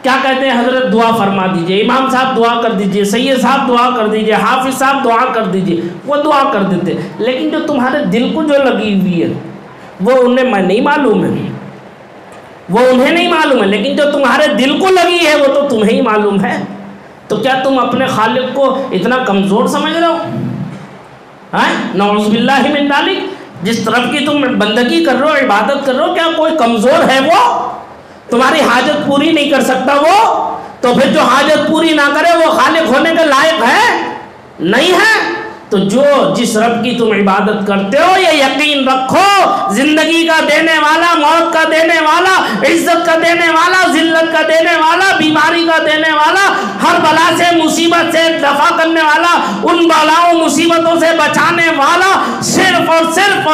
کیا کہتے ہیں, حضرت دعا فرما دیجئے, امام صاحب دعا کر دیجئے, سید صاحب دعا کر دیجئے, حافظ صاحب دعا کر دیجئے, وہ دعا کر دیتے. لیکن جو تمہارے دل کو جو لگی ہوئی ہے وہ انہیں نہیں معلوم ہے, وہ انہیں نہیں معلوم ہے, لیکن جو تمہارے دل کو لگی ہے وہ تو تمہیں ہی معلوم ہے. تو کیا تم اپنے خالق کو اتنا کمزور سمجھ رہے ہو؟ نعوذ باللہ من ذالک. جس طرف کی تم بندگی کر رہے ہو, عبادت کر رہے ہو, کیا کوئی کمزور ہے وہ تمہاری حاجت پوری نہیں کر سکتا؟ وہ تو پھر جو حاجت پوری نہ کرے وہ خالق ہونے کے لائق ہے نہیں ہے. تو جو جس رب کی تم عبادت کرتے ہو یہ یقین رکھو, زندگی کا دینے والا, موت کا دینے والا, عزت کا دینے والا, ذلت کا دینے والا, بیماری کا دینے والا, ہر بلا سے مصیبت سے دفع کرنے والا, ان بلاؤں مصیبتوں سے بچانے والا صرف اور صرف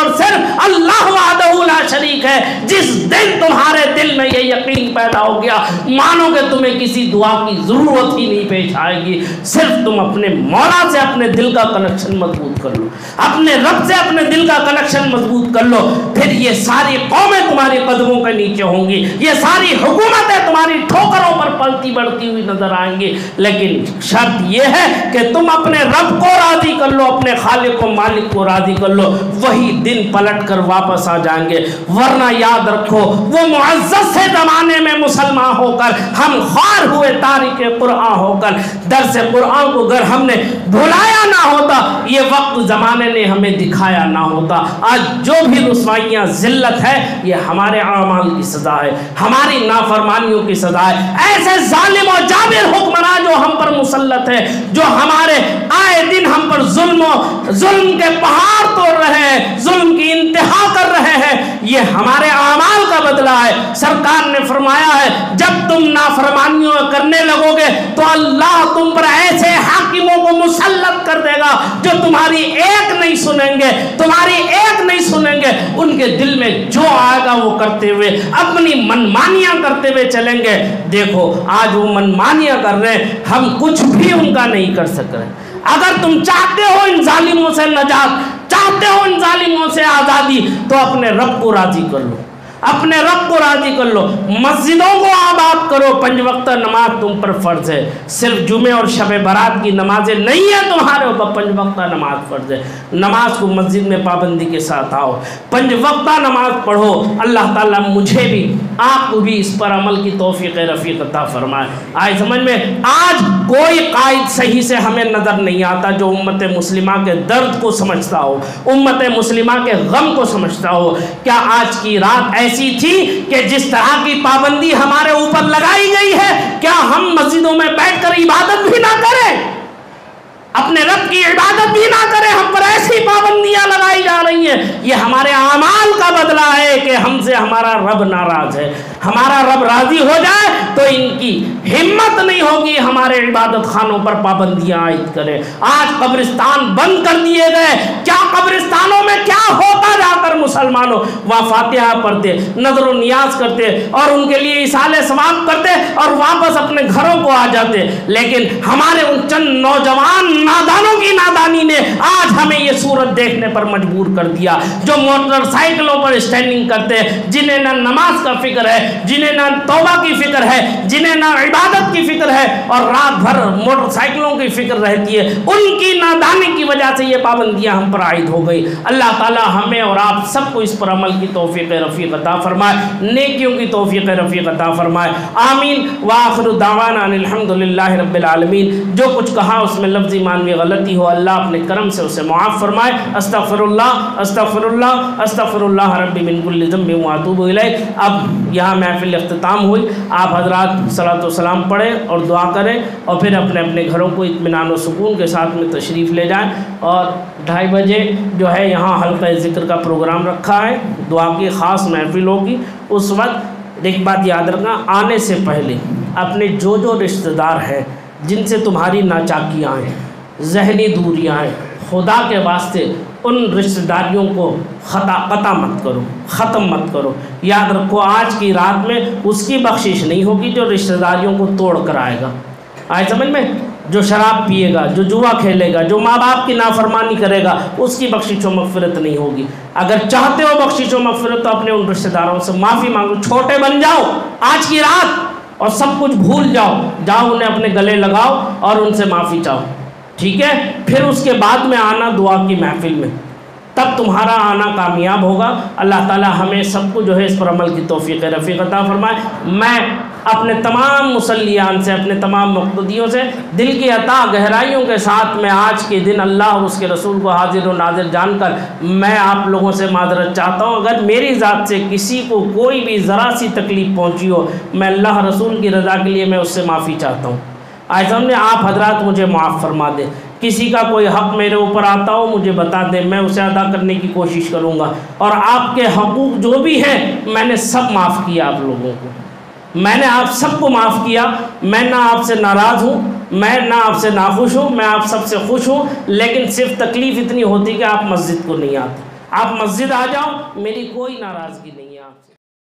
اللہ وحدہ لا شریک ہے. جس دن تمہارے دل میں یہ یقین پیدا ہو گیا, مانو کہ تمہیں کسی دعا کی ضرورت ہی نہیں پیش آئے گی. صرف تم اپنے مولا سے اپنے دل کا کنیکشن مضبوط کر لو, اپنے رب سے اپنے دل کا کنیکشن مضبوط کر لو, پھر یہ ساری قومیں تمہاری قدموں کے نیچے ہوں گی, یہ ساری حکومتیں تمہاری ٹھوکروں پر پلتی بڑھتی ہوئی نظر آئیں گی. لیکن شرط یہ ہے کہ تم اپنے رب کو راضی کر لو, اپنے خالق و مالک کو راضی کر لو, وہی دن پلٹ کر واپس آ جائیں گے. ورنہ یاد رکھو وہ معزز سے زمانے میں مسلمان ہو کر ہم خوار ہوئے تاریخ قرآن ہو کر, درس قرآن کو اگر ہم نے بھلایا نہ ہوتا, یہ وقت زمانے نے ہمیں دکھایا نہ ہوتا. آج جو بھی رسوائیاں ذلت ہے یہ ہمارے اعمال کی سزا ہے, ہماری نافرمانیوں کی سزا ہے. ایسے ظالم و جابر حکمراں جو ہم پر مسلط ہے, جو ہمارے آئے دن ہم پر ظلم کے پہاڑ توڑ رہے ہیں, ظلم کی انتہا کر رہے ہیں, یہ ہمارے اعمال کا بدلہ ہے. سرکار نے فرمایا ہے جب تم نافرمانیوں کرنے لگو گے تو اللہ تم پر ایسے حاکموں کو مسلط کر دے گا جو تمہاری ایک نہیں سنیں گے, ان کے دل میں جو آئے گا وہ کرتے ہوئے اپنی منمانیاں کرتے ہوئے چلیں گے. دیکھو آج وہ منمانیاں کر رہے ہیں, ہم کچھ بھی ان کا نہیں کر سک رہے. اگر تم چاہتے ہو ان ظالموں سے نجات, چاہتے ہو ان ظالموں سے آزادی, تو اپنے رب کو راضی کر لو, اپنے رب کو راضی کر لو، مسجدوں کو آباد کرو، 5 وقتہ نماز تم پر فرض ہے، صرف جمعے اور شب برات کی نمازیں نہیں ہیں تمہارے اوپر، 5 وقتہ نماز فرض ہے، نماز کو مسجد میں پابندی کے ساتھ آؤ، 5 وقتہ نماز پڑھو، اللہ تعالیٰ مجھے بھی آپ کو بھی اس پر عمل کی توفیق رفیق عطا فرمائے۔ آج سمجھ میں آج کوئی قائد صحیح سے ہمیں نظر نہیں آتا جو امت مسلمہ کے درد کو سمجھتا ہو، امت مسلمہ کے غم کو سمجھتا ہو۔ کیا آج کی رات ایسی تھی کہ جس طرح کی پابندی ہمارے اوپر لگائی گئی ہے، کیا ہم مسجدوں میں بیٹھ کر عبادت بھی نہ کریں، اپنے رب کی عبادت بھی نہ کریں؟ ہم پر ایسی پابندیاں لگائی جا رہی ہیں، یہ ہمارے اعمال کا بدلہ ہے کہ ہم سے ہمارا رب ناراض ہے۔ ہمارا رب راضی ہو جائے تو ان کی ہمت نہیں ہوگی ہمارے عبادت خانوں پر پابندیاں عائد کریں۔ آج قبرستان بند کر دیے گئے، کیا قبرستانوں میں کیا ہوتا جا کر مسلمانوں؟ وہاں فاتحہ پڑھتے، نظر و نیاز کرتے اور ان کے لیے ایصال ثواب کرتے اور واپس اپنے گھروں کو آ جاتے، لیکن ہمارے ان چند نوجوان نادانوں کی نادانی نے آج ہمیں یہ صورت دیکھنے پر مجبور کر دیا، جو موٹر سائیکلوں پر اسٹینڈنگ کرتے، جنہیں نہ نماز کا فکر ہے، جنہیں نہ توبہ کی فکر ہے، جنہیں نہ عبادت کی فکر ہے، اور رات بھر موٹر سائیکلوں کی فکر رہتی ہے۔ ان کی نادانی کی وجہ سے یہ پابندیاں ہم پر عائد ہو گئی۔ اللہ تعالی ہمیں اور آپ سب کو اس پر عمل کی توفیق رفیق عطا فرمائے، نیکیوں کی توفیق رفیق عطا فرمائے، آمین۔ وآخر دعوانا ان الحمدللہ رب العالمین۔ جو کچھ کہا اس میں لفظی معنوی غلطی ہو، اللہ اپنے کرم سے اسے معاف فرمائے۔ استغفر اللہ استغفر اللہ استغفر اللہ ربی من کل ذنب واتوب الیہ۔ اب یہاں محفل اختتام ہوئی، آپ حضرات صلاۃ و سلام پڑھیں اور دعا کریں، اور پھر اپنے اپنے گھروں کو اطمینان و سکون کے ساتھ میں تشریف لے جائیں۔ اور 2:30 بجے جو ہے یہاں حلقہ ذکر کا پروگرام رکھا ہے، دعا کی خاص محفل ہوگی۔ اس وقت ایک بات یاد رکھنا، آنے سے پہلے اپنے جو رشتہ دار ہیں جن سے تمہاری ناچاکیاں ہیں، ذہنی دوریاں ہیں، خدا کے واسطے ان رشتہ داریوں کو قطع مت کرو، ختم مت کرو۔ یاد رکھو آج کی رات میں اس کی بخشش نہیں ہوگی جو رشتہ داریوں کو توڑ کر آئے گا۔ آئے سمجھ میں؟ جو شراب پیے گا، جو جوا کھیلے گا، جو ماں باپ کی نافرمانی کرے گا، اس کی بخشش و مغفرت نہیں ہوگی۔ اگر چاہتے ہو بخشش و مغفرت تو اپنے ان رشتہ داروں سے معافی مانگو، چھوٹے بن جاؤ آج کی رات اور سب کچھ بھول جاؤ، جاؤ انہیں اپنے گلے لگاؤ اور ان سے معافی چاہو، ٹھیک ہے؟ پھر اس کے بعد میں آنا دعا کی محفل میں، تب تمہارا آنا کامیاب ہوگا۔ اللہ تعالی ہمیں سب کو جو ہے اس پر عمل کی توفیق رفیق عطا فرمائے۔ میں اپنے تمام مصلیان سے، اپنے تمام مقتدیوں سے دل کی عطا گہرائیوں کے ساتھ میں آج کے دن اللہ اور اس کے رسول کو حاضر و ناظر جان کر میں آپ لوگوں سے معذرت چاہتا ہوں۔ اگر میری ذات سے کسی کو کوئی بھی ذرا سی تکلیف پہنچی ہو، میں اللہ رسول کی رضا کے لیے میں اس سے معافی چاہتا ہوں۔ آج ہم نے آپ حضرات مجھے معاف فرما دیں، کسی کا کوئی حق میرے اوپر آتا ہو مجھے بتا دیں، میں اسے ادا کرنے کی کوشش کروں گا، اور آپ کے حقوق جو بھی ہیں میں نے سب معاف کیا آپ لوگوں کو، میں نے آپ سب کو معاف کیا۔ میں نہ آپ سے ناراض ہوں، میں نہ آپ سے ناخوش ہوں، میں آپ سب سے خوش ہوں، لیکن صرف تکلیف اتنی ہوتی کہ آپ مسجد کو نہیں آتے۔ آپ مسجد آ جاؤ، میری کوئی ناراضگی نہیں۔